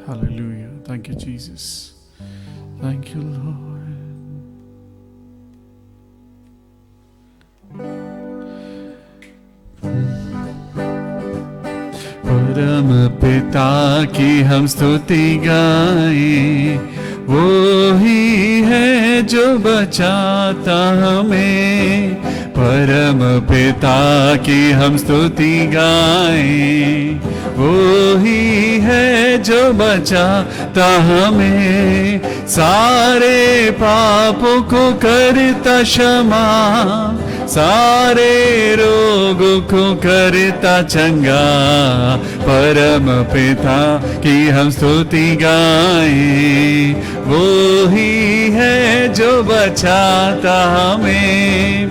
Hallelujah. Thank you, Jesus. Thank you, Lord. परम पिता की हम स्तुति गाएं, वो ही है जो बचाता हमें। परम पिता की हम स्तुति गाएं, वो ही है जो बचाता हमें। सारे पापों को करता क्षमा, सारे रोगों को करता चंगा। परम पिता की हम स्तुति गाएं, वो ही है जो बचाता हमें।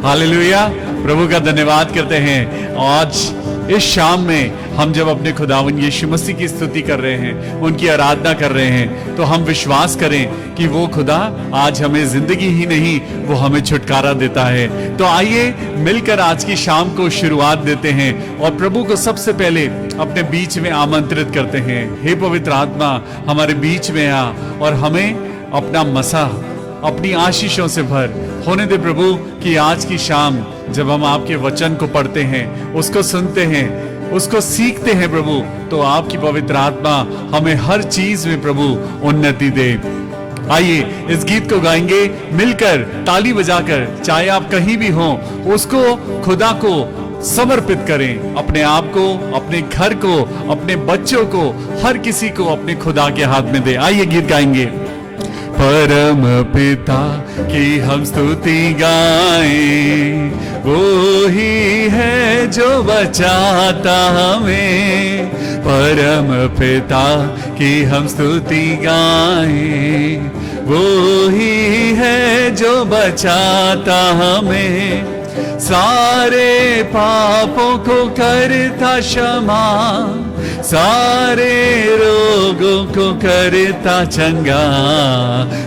हालेलुया। प्रभु का धन्यवाद करते हैं। आज इस शाम में हम जब अपने खुदावन यीशु मसीह की स्तुति कर रहे हैं, उनकी आराधना कर रहे हैं, तो हम विश्वास करें कि वो खुदा आज हमें जिंदगी ही नहीं, वो हमें छुटकारा देता है। तो आइए मिलकर आज की शाम को शुरुआत देते हैं और प्रभु को सबसे पहले अपने बीच में आमंत्रित करते हैं। हे पवित्र आत्मा, हमारे बीच में आ और हमें अपना मसा अपनी आशीषों से भर होने दे प्रभु, कि आज की शाम जब हम आपके वचन को पढ़ते हैं, उसको सुनते हैं, उसको सीखते हैं प्रभु, तो आपकी पवित्र आत्मा हमें हर चीज में प्रभु उन्नति दे। आइए इस गीत को गाएंगे मिलकर, ताली बजाकर। चाहे आप कहीं भी हों, उसको खुदा को समर्पित करें, अपने आप को, अपने घर को, अपने बच्चों को, हर किसी को अपने खुदा के हाथ में दे। आइए गीत गाएंगे। परम पिता की हम स्तुति गाएं, वो ही है जो बचाता हमें। परम पिता की हम स्तुति गाएं, वो ही है जो बचाता हमें। सारे पापों को करता क्षमा, सारे रोगों को करता चंगा।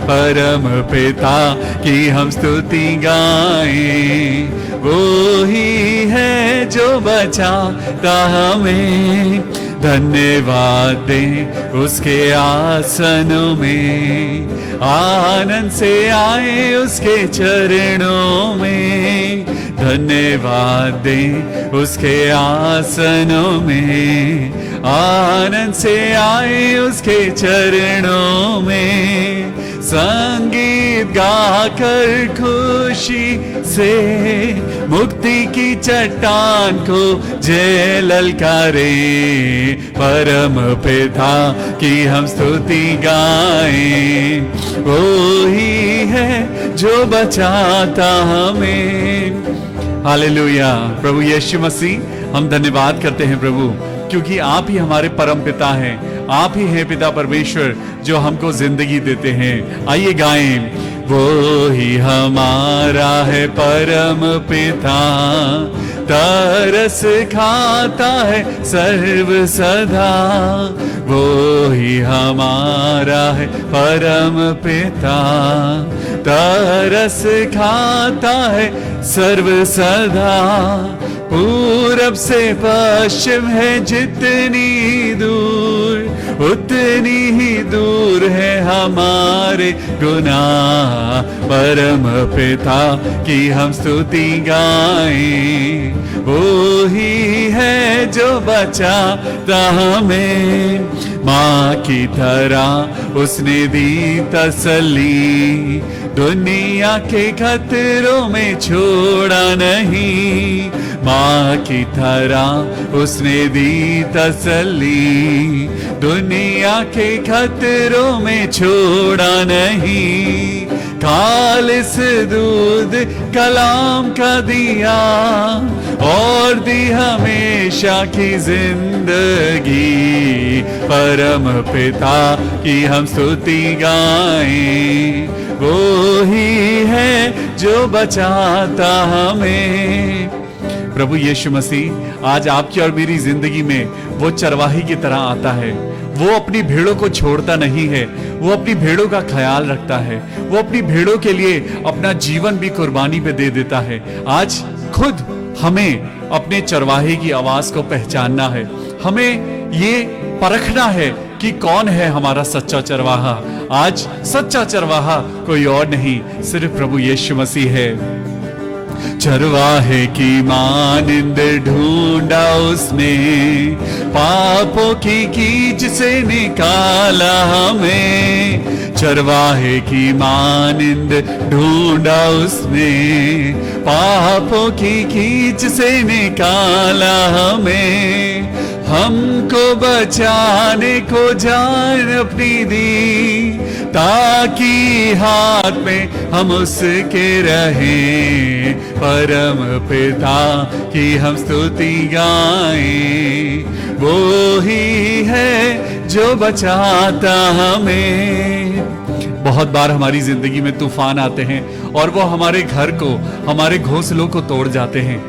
परम पिता की हम स्तुति गाएं, वो ही है जो बचाता हमें। धन्यवाद दें उसके आसनों में, आनंद से आए उसके चरणों में। धन्यवाद दें उसके आसनों में, आनंद से आए उसके चरणों में। संगीत गाकर खुशी से मुक्ति की चट्टान को जय ललकारे। परम पिता की हम स्तुति गाएं, वो ही है जो बचाता हमें। हालेलुया। प्रभु यीशु मसीह, हम धन्यवाद करते हैं प्रभु, क्योंकि आप ही हमारे परम पिता हैं। आप ही हैं पिता परमेश्वर जो हमको जिंदगी देते हैं। आइए गाएं। वो ही हमारा है परम पिता, तरस खाता है सर्व सदा। वो ही हमारा है परम पिता, तरस खाता है सर्व सदा। पूरब से पश्चिम है जितनी दूर, उतनी ही दूर है हमारे गुनाह। परम पिता की हम स्तुति गाएं, वो ही है जो बचाता हमें। माँ की तरह उसने दी तसल्ली, दुनिया के खतरों में छोड़ा नहीं। माँ की तरह उसने दी तसल्ली, दुनिया के खतरों में छोड़ा नहीं। खालिस दूध कलाम का दिया और दी हमेशा की जिंदगी। परम पिता की हम स्तुति गाएं, वो ही है जो बचाता हमें। प्रभु यीशु मसीह आज आपकी और मेरी जिंदगी में वो चरवाही की तरह आता है। वो अपनी भेड़ों को छोड़ता नहीं है, वो अपनी भेड़ों का ख्याल रखता है। वो अपनी भेड़ों के लिए अपना जीवन भी कुर्बानी पे दे देता है। आज खुद हमें अपने चरवाहे की आवाज को पहचानना है। हमें ये परखना है कि कौन है हमारा सच्चा चरवाहा। आज सच्चा चरवाहा कोई और नहीं, सिर्फ प्रभु यीशु मसीह है। चरवाहे की मानिंद ढूंढा उसने, पापों की कीच से निकाला हमें। चरवाहे की मानिंद ढूंढा उसने, पापों की कीच से निकाला हमें। हमको बचाने को जान अपनी दी, ताकि हाथ में हम उसके रहें। परम पिता की हम स्तुति गाएं, वो ही है जो बचाता हमें। बहुत बार हमारी जिंदगी में तूफान आते हैं और वो हमारे घर को, हमारे घोंसलों को तोड़ जाते हैं।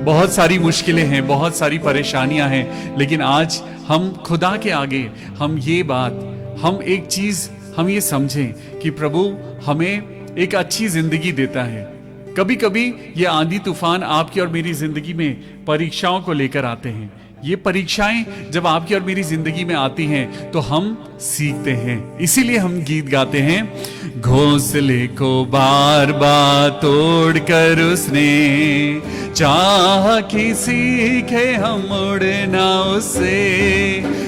बहुत सारी मुश्किलें हैं, बहुत सारी परेशानियां हैं, लेकिन आज हम खुदा के आगे हम एक चीज हम ये समझें कि प्रभु हमें एक अच्छी जिंदगी देता है। कभी कभी ये आंधी तूफान आपकी और मेरी जिंदगी में परीक्षाओं को लेकर आते हैं। ये परीक्षाएं जब आपकी और मेरी जिंदगी में आती हैं तो हम सीखते हैं। इसीलिए हम गीत गाते हैं, घोंसले को बार बार तोड़ कर उसने चाह कि सीखे हम उड़ना उससे।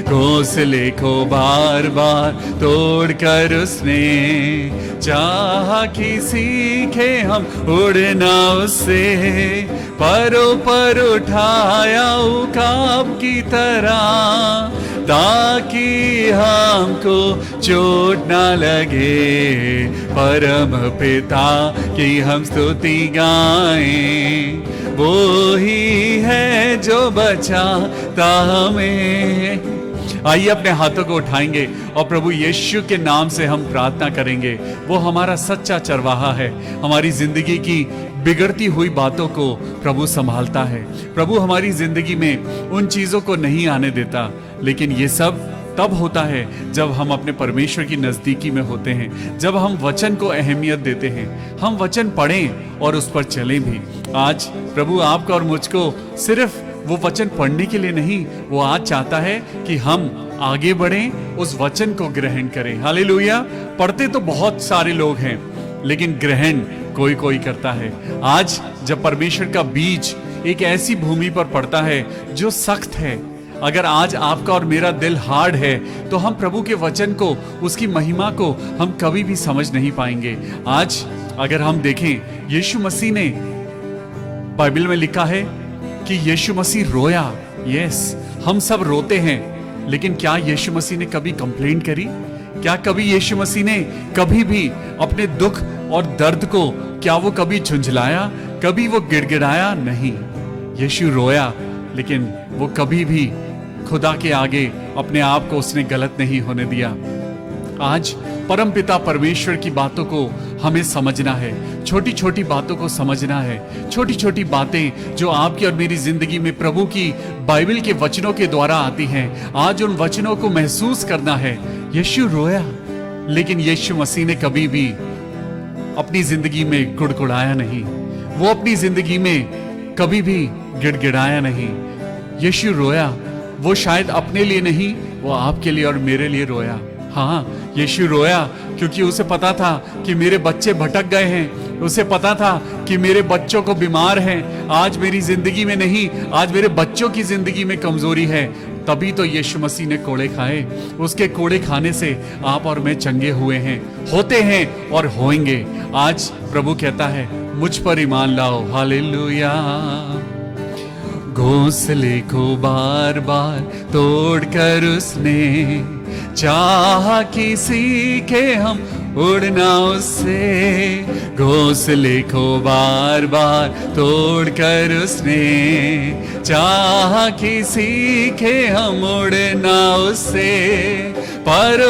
घोंसले को बार बार तोड़ कर उसने चाह कि सीखे हम उड़ना उससे। परों पर उठाया उकाब की तरह, ताकि हमको चोट ना लगे। परम पिता की हम स्तुति गाएं, वो ही है जो बचाता हमें। आइए अपने हाथों को उठाएंगे और प्रभु यीशु के नाम से हम प्रार्थना करेंगे। वो हमारा सच्चा चरवाहा है। हमारी जिंदगी की बिगड़ती हुई बातों को प्रभु संभालता है। प्रभु हमारी जिंदगी में उन चीजों को नहीं आने देता, लेकिन ये सब तब होता है जब हम अपने परमेश्वर की नजदीकी में होते हैं, जब हम वचन को अहमियत देते हैं, हम वचन पढ़ें और उस पर चलें भी। आज प्रभु आपको और मुझको सिर्फ वो वचन पढ़ने के लिए नहीं, वो आज चाहता है कि हम आगे बढ़ें, उस वचन को ग्रहण करें। हालेलुया। पढ़ते तो बहुत सारे लोग हैं, लेकिन ग्रहण कोई कोई करता है। आज जब परमेश्वर का बीज एक ऐसी भूमि पर पड़ता है जो सख्त है, अगर आज आपका और मेरा दिल हार्ड है तो हम प्रभु के वचन को, उसकी महिमा को हम कभी भी समझ नहीं पाएंगे। आज अगर हम देखें, यीशु मसीह ने, बाइबल में लिखा है कि यीशु मसीह रोया। यस, हम सब रोते हैं, लेकिन क्या यीशु मसीह ने कभी कंप्लेंट करी? क्या कभी यीशु मसीह ने कभी भी अपने दुख और दर्द को, क्या वो कभी झुंझलाया? कभी वो गिड़गिड़ाया? नहीं। यीशु रोया, लेकिन वो कभी भी खुदा के आगे अपने आप को उसने गलत नहीं होने दिया। आज परमपिता परमेश्वर की बातों को हमें समझना है, छोटी छोटी बातों को समझना है। छोटी छोटी बातें जो आपकी और मेरी जिंदगी में प्रभु की बाइबल के वचनों के द्वारा आती हैं, आज उन वचनों को महसूस करना है। यीशु रोया, लेकिन यीशु मसीह ने कभी भी अपनी जिंदगी में कुड़कुड़ाया नहीं। वो अपनी जिंदगी में कभी भी गिड़गिड़ाया नहीं। यीशु रोया, वो शायद अपने लिए नहीं, वो आपके लिए और मेरे लिए रोया। हाँ, यीशु रोया क्योंकि उसे पता था कि मेरे बच्चे भटक गए हैं। उसे पता था कि मेरे बच्चों को बीमार हैं। आज मेरी जिंदगी में नहीं, आज मेरे बच्चों की जिंदगी में कमजोरी है। तभी तो यीशु मसीह ने कोड़े खाए। उसके कोड़े खाने से आप और मैं चंगे हुए हैं, होते हैं और होएंगे। आज प्रभु कहता है, मुझ पर ईमान लाओ। हालेलुया। घोंसले को बार बार तोड़कर उसने चाहा कि सीखे हम उड़ना उससे। घोंसले को बार बार तोड़कर उसने चाहा कि सीखे हम उड़ना उससे। पर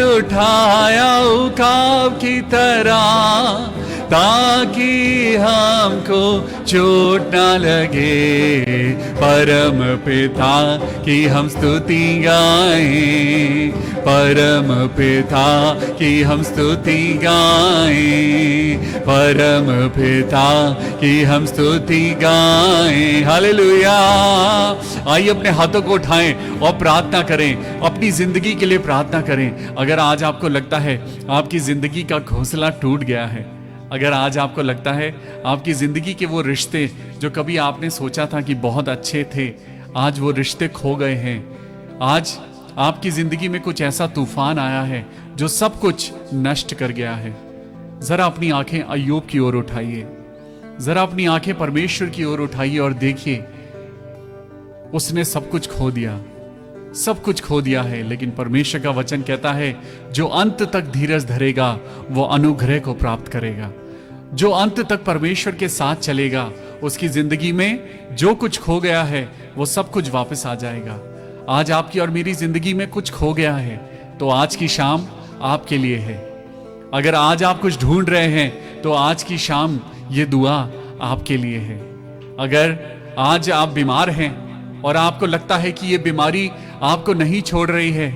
उठाया उकाब की तरह, ताकि हमको चोट ना लगे। परम पिता की हम स्तुति गाएं, परम पिता की हम स्तुति गाएं, परम पिता की हम स्तुति गाएं। हालेलुया। आइए अपने हाथों को उठाएं और प्रार्थना करें, अपनी जिंदगी के लिए प्रार्थना करें। अगर आज आपको लगता है आपकी जिंदगी का घोंसला टूट गया है, अगर आज आपको लगता है आपकी जिंदगी के वो रिश्ते जो कभी आपने सोचा था कि बहुत अच्छे थे, आज वो रिश्ते खो गए हैं, आज आपकी जिंदगी में कुछ ऐसा तूफान आया है जो सब कुछ नष्ट कर गया है, जरा अपनी आंखें अय्यूब की ओर उठाइए, जरा अपनी आंखें परमेश्वर की ओर उठाइए और देखिए उसने सब कुछ खो दिया, सब कुछ खो दिया है, लेकिन परमेश्वर का वचन कहता है जो अंत तक धीरज धरेगा वो अनुग्रह को प्राप्त करेगा। जो अंत तक परमेश्वर के साथ चलेगा उसकी जिंदगी में जो कुछ खो गया है वो सब कुछ वापस आ जाएगा। आज आपकी और मेरी जिंदगी में कुछ खो गया है तो आज की शाम आपके लिए है। अगर आज आप कुछ ढूंढ रहे हैं तो आज की शाम ये दुआ आपके लिए है। अगर आज आप बीमार हैं और आपको लगता है कि ये बीमारी आपको नहीं छोड़ रही है,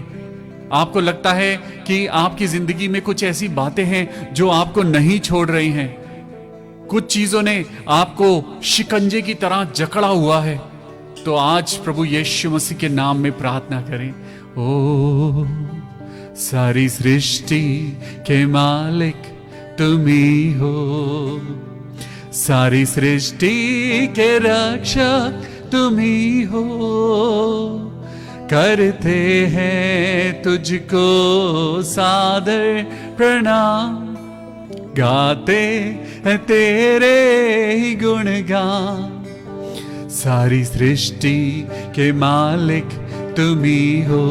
आपको लगता है कि आपकी जिंदगी में कुछ ऐसी बातें हैं जो आपको नहीं छोड़ रही हैं, कुछ चीजों ने आपको शिकंजे की तरह जकड़ा हुआ है, तो आज प्रभु यीशु मसीह के नाम में प्रार्थना करें। ओ सारी सृष्टि के मालिक तुम ही हो, सारी सृष्टि के रक्षक तुम ही हो, करते हैं तुझको सादर प्रणाम, गाते हैं तेरे ही गुणगान। सारी सृष्टि के मालिक तुम ही हो,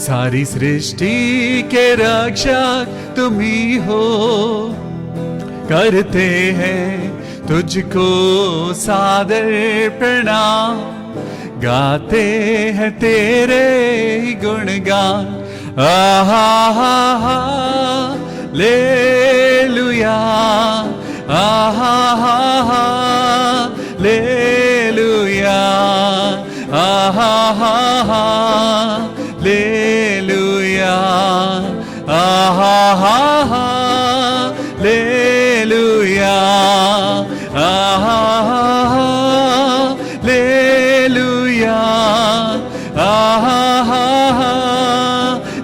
सारी सृष्टि के रक्षक तुम ही हो, करते हैं तुझको सादर प्रणाम, गाते हैं तेरे ही गुणगान। आहा हा हा लेलुया, आहा हा हा लेलुया, आहा हा हा लेलुया, आहा हा हा लेलुया, आहा हा लेलुया, आहा हा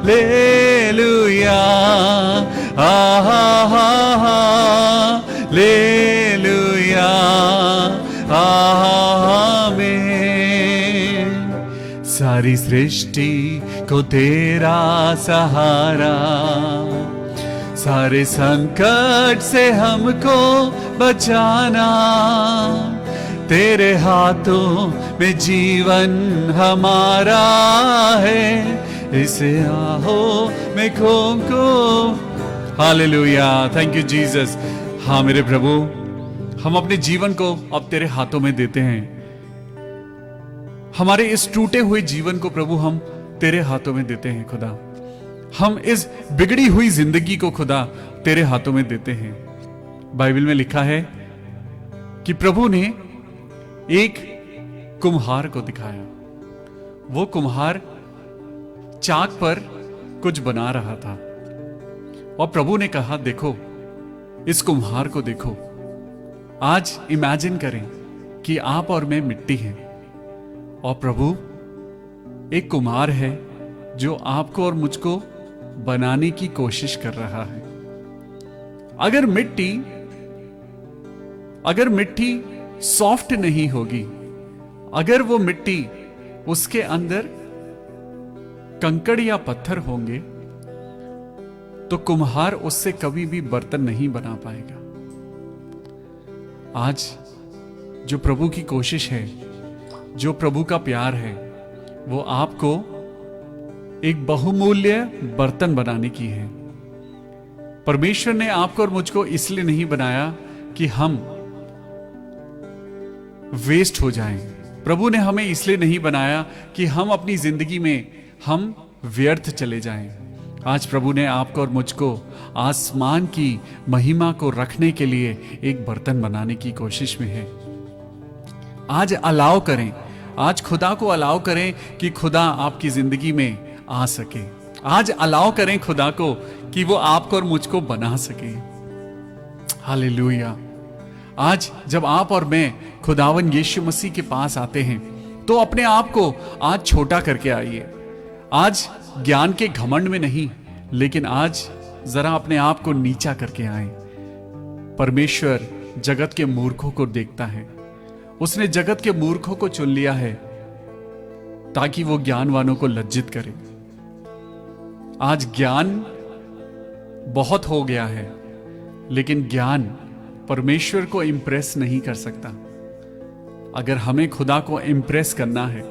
लेलुया, आहा हा लेलुया, आमीन। सारी सृष्टि को तेरा सहारा, सारे संकट से हमको बचाना, तेरे हाथों में जीवन हमारा है, इसे आहो में खो को। Hallelujah, thank you Jesus. हाँ मेरे प्रभु, हम अपने जीवन को अब तेरे हाथों में देते हैं। हमारे इस टूटे हुए जीवन को प्रभु हम तेरे हाथों में देते हैं खुदा। हम इस बिगड़ी हुई जिंदगी को खुदा तेरे हाथों में देते हैं। बाइबल में लिखा है कि प्रभु ने एक कुम्हार को दिखाया। वो कुम्हार चाक पर कुछ बना रहा था और प्रभु ने कहा, देखो इस कुम्हार को देखो। आज इमेजिन करें कि आप और मैं मिट्टी हैं और प्रभु एक कुम्हार है जो आपको और मुझको बनाने की कोशिश कर रहा है। अगर मिट्टी सॉफ्ट नहीं होगी, अगर वो मिट्टी उसके अंदर कंकड़ या पत्थर होंगे तो कुम्हार उससे कभी भी बर्तन नहीं बना पाएगा। आज जो प्रभु की कोशिश है, जो प्रभु का प्यार है, वो आपको एक बहुमूल्य बर्तन बनाने की है। परमेश्वर ने आपको और मुझको इसलिए नहीं बनाया कि हम वेस्ट हो जाएं। प्रभु ने हमें इसलिए नहीं बनाया कि हम अपनी जिंदगी में हम व्यर्थ चले जाएं। आज प्रभु ने आपको और मुझको आसमान की महिमा को रखने के लिए एक बर्तन बनाने की कोशिश में है। आज अलाउ करें, आज खुदा को अलाउ करें कि खुदा आपकी जिंदगी में आ सके। आज अलाउ करें खुदा को कि वो आपको और मुझको बना सके। हालेलुया। आज जब आप और मैं खुदावन यीशु मसीह के पास आते हैं तो अपने आप को आज छोटा करके आइए। आज ज्ञान के घमंड में नहीं, लेकिन आज जरा अपने आप को नीचा करके आए। परमेश्वर जगत के मूर्खों को देखता है। उसने जगत के मूर्खों को चुन लिया है ताकि वो ज्ञानवानों को लज्जित करे। आज ज्ञान बहुत हो गया है, लेकिन ज्ञान परमेश्वर को इंप्रेस नहीं कर सकता। अगर हमें खुदा को इंप्रेस करना है,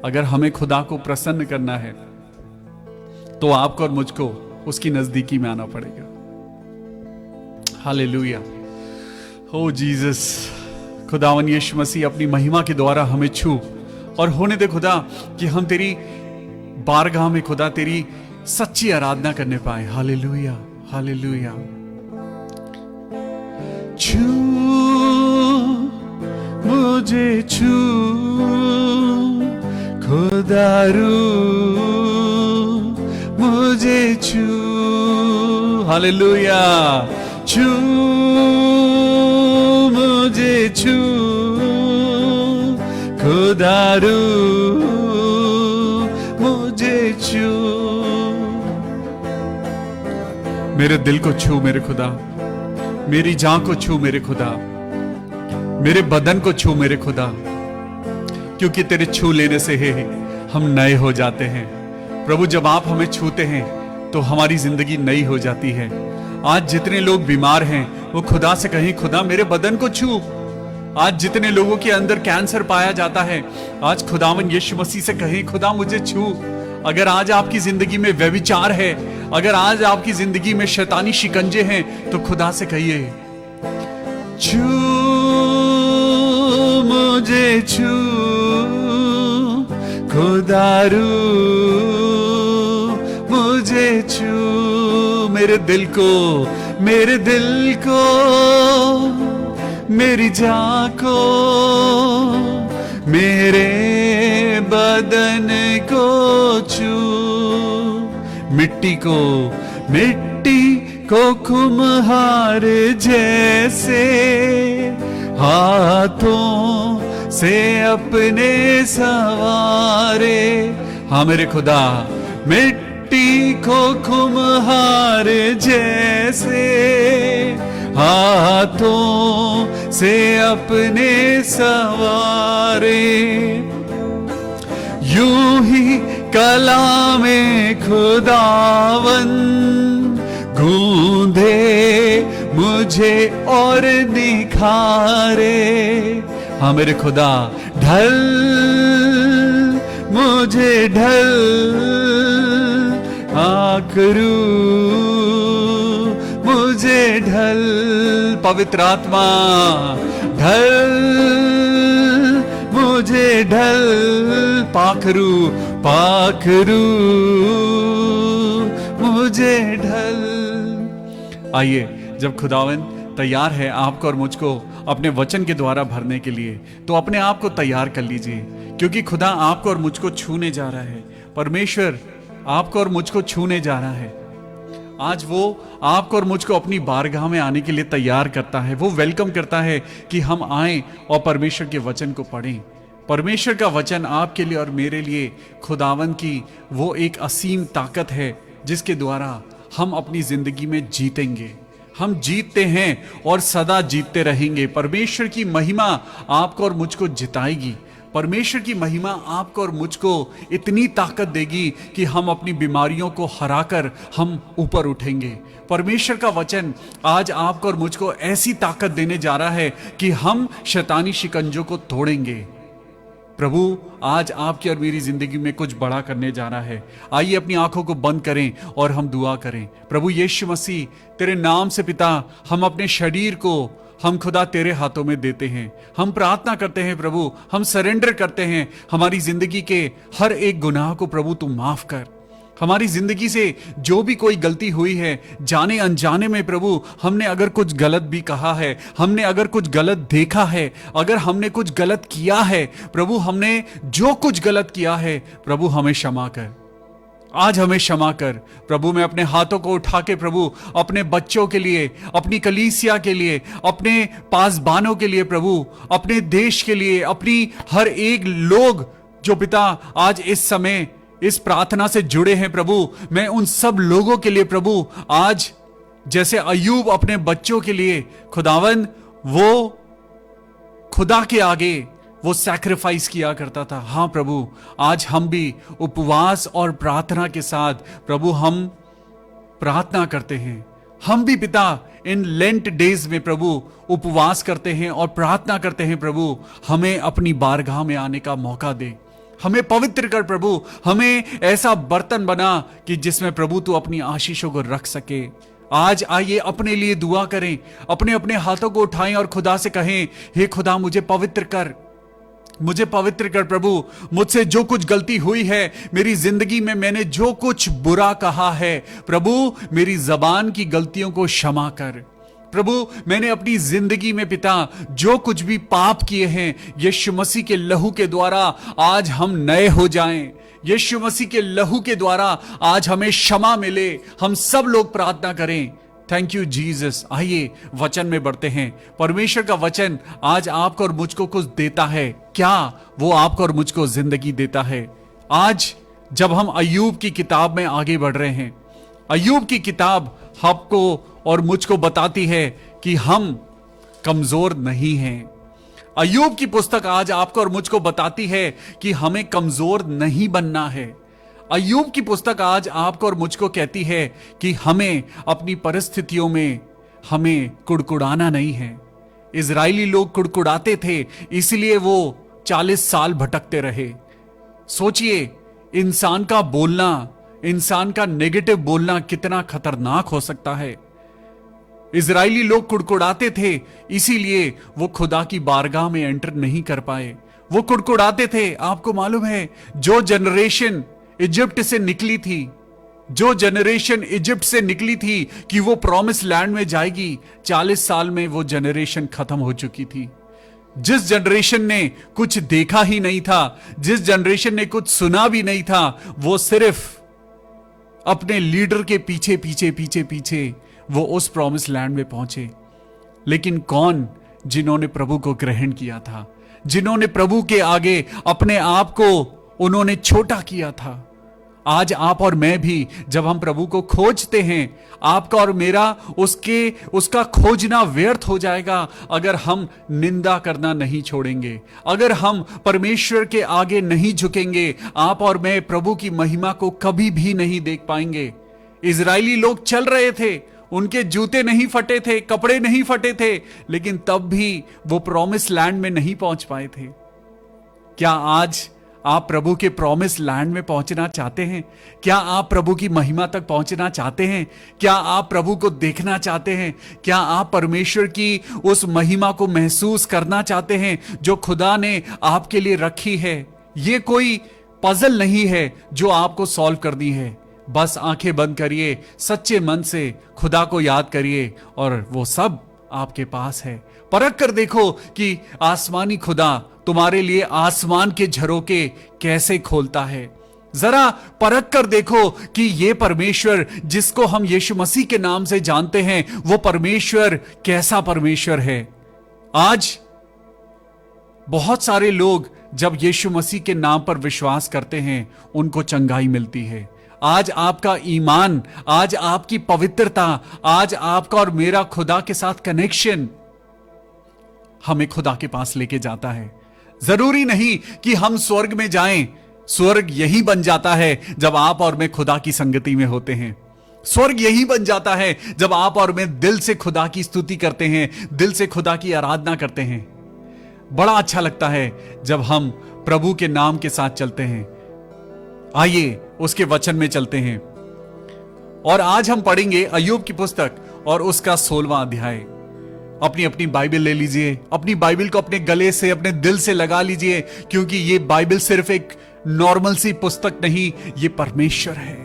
अगर हमें खुदा को प्रसन्न करना है, तो आपको और मुझको उसकी नजदीकी में आना पड़ेगा। हालेलुया। ओ जीसस, खुदावन यीशु मसीह अपनी महिमा के द्वारा हमें छू और होने दे खुदा कि हम तेरी बारगाह में खुदा तेरी सच्ची आराधना करने पाए। Hallelujah, hallelujah. छू मुझे छू खुदारू मुझे छू। हालेलुया। छू मुझे छू खुदारू मुझे छू। मेरे दिल को छू मेरे खुदा, मेरी जान को छू मेरे खुदा, मेरे बदन को छू मेरे खुदा, क्योंकि तेरे छू लेने से ही हम नए हो जाते हैं। प्रभु, जब आप हमें छूते हैं तो हमारी जिंदगी नई हो जाती है। आज जितने लोग बीमार हैं वो खुदा से कहें, खुदा मेरे बदन को छू। आज जितने लोगों के अंदर कैंसर पाया जाता है, आज खुदावन यीशु मसीह से कहें, खुदा मुझे छू। अगर आज आपकी जिंदगी में व्यभिचार है, अगर आज आपकी जिंदगी में शैतानी शिकंजे हैं, तो खुदा से कहिए, छू मुझे छू खुदारू मुझे छू। मेरे दिल को, मेरे दिल को, मेरी जान को, मेरे बदन को छू। मिट्टी को, मिट्टी को कुम्हार जैसे हाथों से अपने सवारे। हाँ मेरे खुदा, मिट्टी को कुम्हार जैसे हाथों से अपने सवारे। यूं ही कला में खुदावन गूंधे मुझे और निखारे। हाँ मेरे खुदा, ढल मुझे ढल आकरू मुझे ढल। पवित्र आत्मा ढल मुझे ढल, पाखरू पाखरू मुझे ढल। आइए, जब खुदावन तैयार है आपको और मुझको अपने वचन के द्वारा भरने के लिए, तो अपने आप को तैयार कर लीजिए, क्योंकि खुदा आपको और मुझको छूने जा रहा है। परमेश्वर आपको और मुझको छूने जा रहा है। आज वो आपको और मुझको अपनी बारगाह में आने के लिए तैयार करता है। वो वेलकम करता है कि हम आएं और परमेश्वर के वचन को पढ़ें। परमेश्वर का वचन आपके लिए और मेरे लिए खुदावन की वो एक असीम ताकत है जिसके द्वारा हम अपनी जिंदगी में जीतेंगे। हम जीतते हैं और सदा जीतते रहेंगे। परमेश्वर की महिमा आपको और मुझको जिताएगी। परमेश्वर की महिमा आपको और मुझको इतनी ताकत देगी कि हम अपनी बीमारियों को हराकर हम ऊपर उठेंगे। परमेश्वर का वचन आज आपको और मुझको ऐसी ताकत देने जा रहा है कि हम शैतानी शिकंजों को तोड़ेंगे। प्रभु आज आपकी और मेरी जिंदगी में कुछ बड़ा करने जा रहा है। आइए अपनी आंखों को बंद करें और हम दुआ करें। प्रभु यीशु मसीह, तेरे नाम से पिता, हम अपने शरीर को हम खुदा तेरे हाथों में देते हैं। हम प्रार्थना करते हैं प्रभु, हम सरेंडर करते हैं हमारी जिंदगी के हर एक गुनाह को प्रभु तू माफ कर। हमारी जिंदगी से जो भी कोई गलती हुई है, जाने अनजाने में प्रभु, हमने अगर कुछ गलत भी कहा है, हमने अगर कुछ गलत देखा है, अगर हमने कुछ गलत किया है प्रभु, हमने जो कुछ गलत किया है प्रभु हमें क्षमा कर। आज हमें क्षमा कर प्रभु। मैं अपने हाथों को उठा के प्रभु अपने बच्चों के लिए, अपनी कलीसिया के लिए, अपने पासबानों के लिए प्रभु, अपने देश के लिए, अपनी हर एक लोग जो पिता आज इस समय इस प्रार्थना से जुड़े हैं प्रभु, मैं उन सब लोगों के लिए प्रभु आज जैसे अय्यूब अपने बच्चों के लिए खुदावंद वो खुदा के आगे वो सैक्रिफाइस किया करता था। हाँ प्रभु, आज हम भी उपवास और प्रार्थना के साथ प्रभु हम प्रार्थना करते हैं। हम भी पिता इन लेंट डेज में प्रभु उपवास करते हैं और प्रार्थना करते हैं प्रभु, हमें अपनी बारगाह में आने का मौका दे, हमें पवित्र कर प्रभु, हमें ऐसा बर्तन बना कि जिसमें प्रभु तू अपनी आशीषों को रख सके। आज आइए अपने लिए दुआ करें, अपने अपने हाथों को उठाएं और खुदा से कहें, हे खुदा मुझे पवित्र कर, मुझे पवित्र कर प्रभु। मुझसे जो कुछ गलती हुई है मेरी जिंदगी में, मैंने जो कुछ बुरा कहा है प्रभु, मेरी जबान की गलतियों को क्षमा कर प्रभु। मैंने अपनी जिंदगी में पिता जो कुछ भी पाप किए हैं, यीशु मसीह के लहू के द्वारा आज हम नए हो जाएं। यीशु मसीह के लहू के द्वारा आज हमें क्षमा मिले। हम सब लोग प्रार्थना करें। Thank you Jesus. आइए वचन में बढ़ते हैं। परमेश्वर का वचन आज आपको और मुझको कुछ देता है। क्या वो आपको और मुझको जिंदगी देता है? आज जब हम अय्यूब की किताब में आगे बढ़ रहे हैं, अय्यूब की किताब आपको और मुझको बताती है कि हम कमजोर नहीं हैं। अय्यूब की पुस्तक आज आपको और मुझको बताती है कि हमें कमजोर नहीं बनना है। अय्यूब की पुस्तक आज आपको और मुझको कहती है कि हमें अपनी परिस्थितियों में हमें कुड़कुड़ाना नहीं है। इजरायली लोग कुड़कुड़ाते थे, इसलिए वो 40 साल भटकते रहे। सोचिए, इंसान का बोलना, इंसान का नेगेटिव बोलना कितना खतरनाक हो सकता है। इजरायली लोग कुड़कुड़ाते थे, इसीलिए वो खुदा की बारगाह में एंटर नहीं कर पाए। वो कुड़कुड़ाते थे। आपको मालूम है, जो जनरेशन इजिप्ट से निकली थी, जो जनरेशन इजिप्ट से निकली थी कि वो प्रॉमिस लैंड में जाएगी, 40 साल में वो जनरेशन खत्म हो चुकी थी। जिस जनरेशन ने कुछ देखा ही नहीं था, जिस जनरेशन ने कुछ सुना भी नहीं था, वो सिर्फ अपने लीडर के पीछे पीछे पीछे पीछे वो उस प्रॉमिस लैंड में पहुंचे। लेकिन कौन? जिन्होंने प्रभु को ग्रहण किया था, जिन्होंने प्रभु के आगे अपने आप को उन्होंने छोटा किया था। आज आप और मैं भी जब हम प्रभु को खोजते हैं, आपका और मेरा उसका खोजना व्यर्थ हो जाएगा अगर हम निंदा करना नहीं छोड़ेंगे, अगर हम परमेश्वर के आगे नहीं झुकेंगे। आप और मैं प्रभु की महिमा को कभी भी नहीं देख पाएंगे। इजरायली लोग चल रहे थे, उनके जूते नहीं फटे थे, कपड़े नहीं फटे थे, लेकिन तब भी वो प्रॉमिस लैंड में नहीं पहुंच पाए थे। क्या आज आप प्रभु के प्रॉमिस लैंड में पहुंचना चाहते हैं? क्या आप प्रभु की महिमा तक पहुंचना चाहते हैं? क्या आप प्रभु को देखना चाहते हैं? क्या आप परमेश्वर की उस महिमा को महसूस करना चाहते हैं जो खुदा ने आपके लिए रखी है? ये कोई पजल नहीं है जो आपको सॉल्व करनी है। बस आंखें बंद करिए, सच्चे मन से खुदा को याद करिए और वो सब आपके पास है। परख कर देखो कि आसमानी खुदा तुम्हारे लिए आसमान के झरोके कैसे खोलता है। जरा परख कर देखो कि ये परमेश्वर जिसको हम यीशु मसीह के नाम से जानते हैं, वो परमेश्वर कैसा परमेश्वर है। आज बहुत सारे लोग जब यीशु मसीह के नाम पर विश्वास करते हैं, उनको चंगाई मिलती है। आज आपका ईमान, आज आपकी पवित्रता, आज आपका और मेरा खुदा के साथ कनेक्शन हमें खुदा के पास लेके जाता है। जरूरी नहीं कि हम स्वर्ग में जाएं। स्वर्ग यही बन जाता है जब आप और मैं खुदा की संगति में होते हैं। स्वर्ग यही बन जाता है जब आप और मैं दिल से खुदा की स्तुति करते हैं, दिल से खुदा की आराधना करते हैं। बड़ा अच्छा लगता है जब हम प्रभु के नाम के साथ चलते हैं। आइए उसके वचन में चलते हैं और आज हम पढ़ेंगे अय्यूब की पुस्तक और उसका 16वां अध्याय। अपनी अपनी बाइबल ले लीजिए, अपनी बाइबल को अपने गले से, अपने दिल से लगा लीजिए, क्योंकि ये बाइबल सिर्फ एक नॉर्मल सी पुस्तक नहीं, ये परमेश्वर है।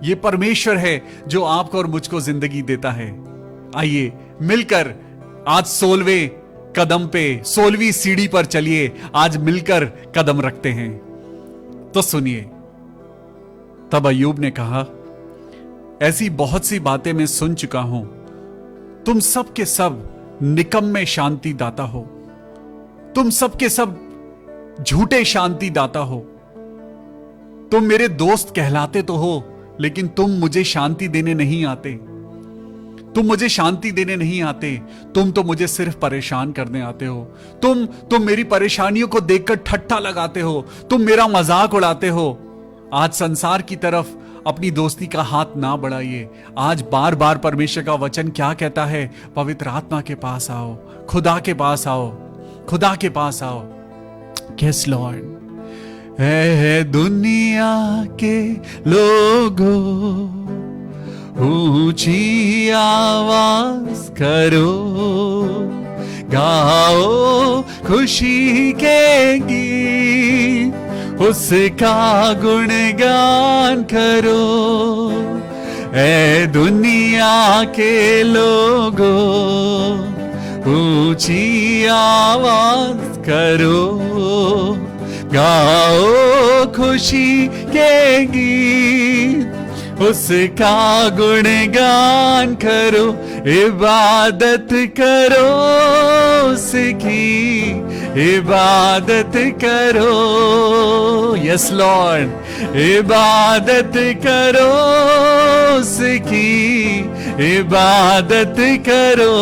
ये परमेश्वर है जो आपको और मुझको जिंदगी देता है। आइए मिलकर आज 16वें कदम पे, 16वीं सीढ़ी पर चलिए। आज मिलकर कदम रखते हैं। तो सुनिए, तब अय्यूब ने कहा, ऐसी बहुत सी बातें मैं सुन चुका हूं, तुम सब के सब निकम्मे शांति दाता हो, तुम सब के सब झूठे शांति दाता हो। तुम मेरे दोस्त कहलाते तो हो, लेकिन तुम मुझे शांति देने नहीं आते, तुम मुझे शांति देने नहीं आते, तुम तो मुझे सिर्फ परेशान करने आते हो। तुम मेरी परेशानियों को देखकर ठट्ठा लगाते हो, तुम मेरा मजाक उड़ाते हो। आज संसार की तरफ अपनी दोस्ती का हाथ ना बढ़ाइए। आज बार बार परमेश्वर का वचन क्या कहता है? पवित्र आत्मा के पास आओ, खुदा के पास आओ, खुदा के पास आओ। Yes Lord. है दुनिया के लोगों, ऊंची आवाज करो, गाओ खुशी के गीत, उसका गुणगान करो। ऐ दुनिया के लोगों, ऊंची आवाज करो, गाओ खुशी के गीत, उसका गुणगान करो, इबादत करो उसकी, इबादत करो। Yes Lord. इबादत करो उसकी, इबादत करो।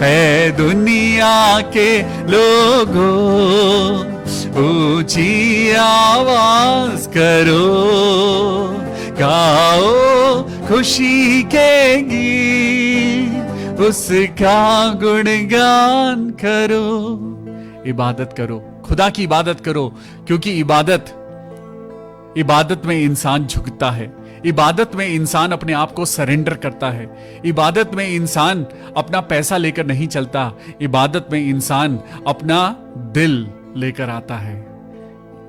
है दुनिया के लोगों, ऊंची आवाज करो, गाओ खुशी के गीत, उसका गुणगान करो। इबादत करो, खुदा की इबादत करो, क्योंकि इबादत में इंसान झुकता है, इबादत में इंसान अपने आप को सरेंडर करता है, इबादत में इंसान अपना पैसा लेकर नहीं चलता, इबादत में इंसान अपना दिल लेकर आता है।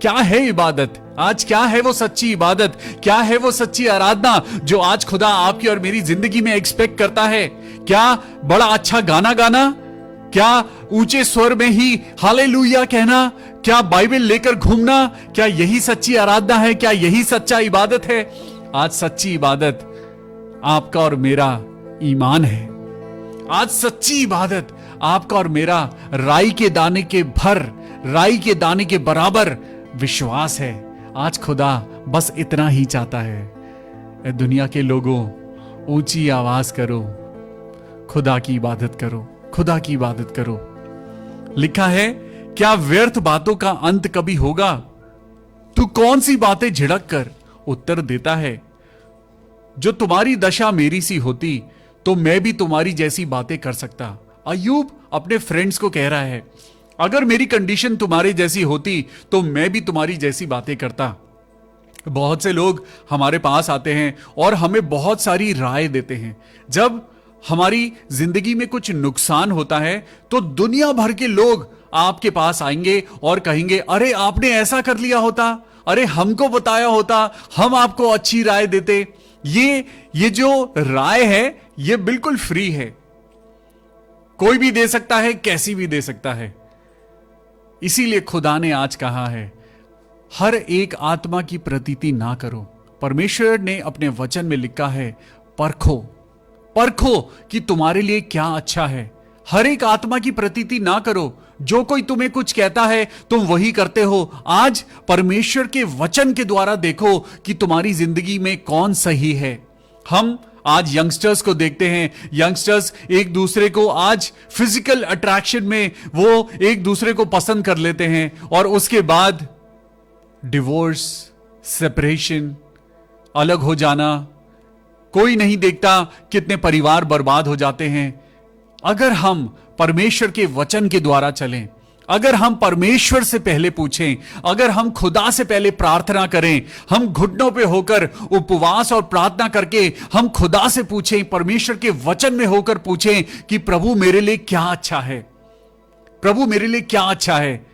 क्या है इबादत? आज क्या है वो सच्ची इबादत? क्या है वो सच्ची आराधना जो आज खुदा आपकी और मेरी जिंदगी में एक्सपेक्ट करता है? क्या बड़ा अच्छा गाना गाना? क्या ऊंचे स्वर में ही हालेलुया कहना? क्या बाइबल लेकर घूमना? क्या यही सच्ची आराधना है? क्या यही सच्चा इबादत है? आज सच्ची इबादत आपका और मेरा ईमान है। आज सच्ची इबादत आपका और मेरा राई के दाने के भर, राई के दाने के बराबर विश्वास है। आज खुदा बस इतना ही चाहता है, दुनिया के लोगों ऊंची आवाज करो, खुदा की इबादत करो, खुदा की इबादत करो। लिखा है, क्या व्यर्थ बातों का अंत कभी होगा? तू कौन सी बातें झिड़क कर उत्तर देता है? जो तुम्हारी दशा मेरी सी होती तो मैं भी तुम्हारी जैसी बातें कर सकता। अय्यूब अपने फ्रेंड्स को कह रहा है, अगर मेरी कंडीशन तुम्हारे जैसी होती तो मैं भी तुम्हारी जैसी बातें करता। बहुत से लोग हमारे पास आते हैं और हमें बहुत सारी राय देते हैं। जब हमारी जिंदगी में कुछ नुकसान होता है तो दुनिया भर के लोग आपके पास आएंगे और कहेंगे, अरे आपने ऐसा कर लिया होता, अरे हमको बताया होता, हम आपको अच्छी राय देते। ये जो राय है ये बिल्कुल फ्री है, कोई भी दे सकता है, कैसी भी दे सकता है। इसीलिए खुदा ने आज कहा है, हर एक आत्मा की प्रतीति ना करो। परमेश्वर ने अपने वचन में लिखा है, परखो परखो कि तुम्हारे लिए क्या अच्छा है। हर एक आत्मा की प्रतीति ना करो। जो कोई तुम्हें कुछ कहता है तुम वही करते हो। आज परमेश्वर के वचन के द्वारा देखो कि तुम्हारी जिंदगी में कौन सही है। हम आज यंगस्टर्स को देखते हैं, यंगस्टर्स एक दूसरे को आज फिजिकल अट्रैक्शन में वो एक दूसरे को पसंद कर लेते हैं और उसके बाद डिवोर्स, सेपरेशन, अलग हो जाना, कोई नहीं देखता कितने परिवार बर्बाद हो जाते हैं। अगर हम परमेश्वर के वचन के द्वारा चलें, अगर हम परमेश्वर से पहले पूछें, अगर हम खुदा से पहले प्रार्थना करें, हम घुटनों पे होकर उपवास और प्रार्थना करके हम खुदा से पूछें, परमेश्वर के वचन में होकर पूछें कि प्रभु मेरे लिए क्या अच्छा है, प्रभु मेरे लिए क्या अच्छा है।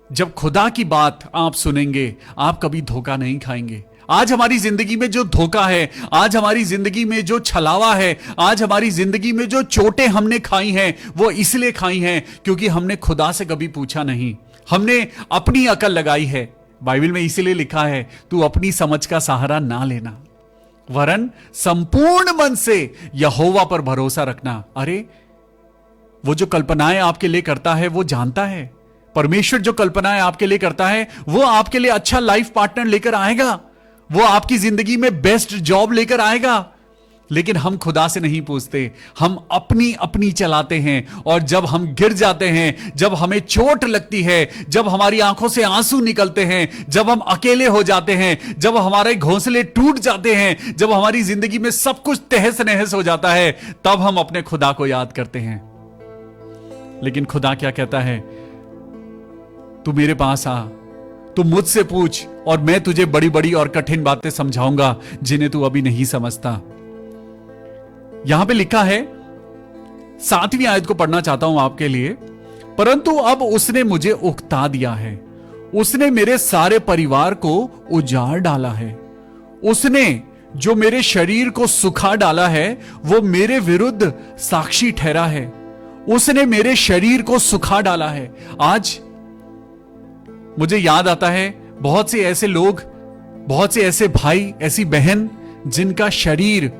जब खुदा की बात आप सुनेंगे आप कभी धोखा नहीं खाएंगे। आज हमारी जिंदगी में जो धोखा है, आज हमारी जिंदगी में जो छलावा है, आज हमारी जिंदगी में जो चोटें हमने खाई हैं, वो इसलिए खाई हैं क्योंकि हमने खुदा से कभी पूछा नहीं, हमने अपनी अकल लगाई है। बाइबल में इसीलिए लिखा है, तू अपनी समझ का सहारा ना लेना, वरन संपूर्ण मन से यहोवा पर भरोसा रखना। अरे वो जो कल्पनाएं आपके लिए करता है वो जानता है। परमेश्वर जो कल्पनाएं आपके लिए करता है वो आपके लिए अच्छा लाइफ पार्टनर लेकर आएगा, वो आपकी जिंदगी में बेस्ट जॉब लेकर आएगा। लेकिन हम खुदा से नहीं पूछते, हम अपनी अपनी चलाते हैं। और जब हम गिर जाते हैं, जब हमें चोट लगती है, जब हमारी आंखों से आंसू निकलते हैं, जब हम अकेले हो जाते हैं, जब हमारे घोंसले टूट जाते हैं, जब हमारी जिंदगी में सब कुछ तहस नहस हो जाता है, तब हम अपने खुदा को याद करते हैं। लेकिन खुदा क्या कहता है? तू मेरे पास आ, तू मुझसे पूछ और मैं तुझे बड़ी बड़ी और कठिन बातें समझाऊंगा जिन्हें तू अभी नहीं समझता। यहां पे लिखा है, 7वीं आयत को पढ़ना चाहता हूं आपके लिए। परंतु अब उसने मुझे उकता दिया है, उसने मेरे सारे परिवार को उजाड़ डाला है, उसने जो मेरे शरीर को सुखा डाला है वो मेरे विरुद्ध साक्षी ठहरा है, उसने मेरे शरीर को सुखा डाला है। आज मुझे याद आता है बहुत से ऐसे लोग, बहुत से ऐसे भाई, ऐसी बहन जिनका शरीर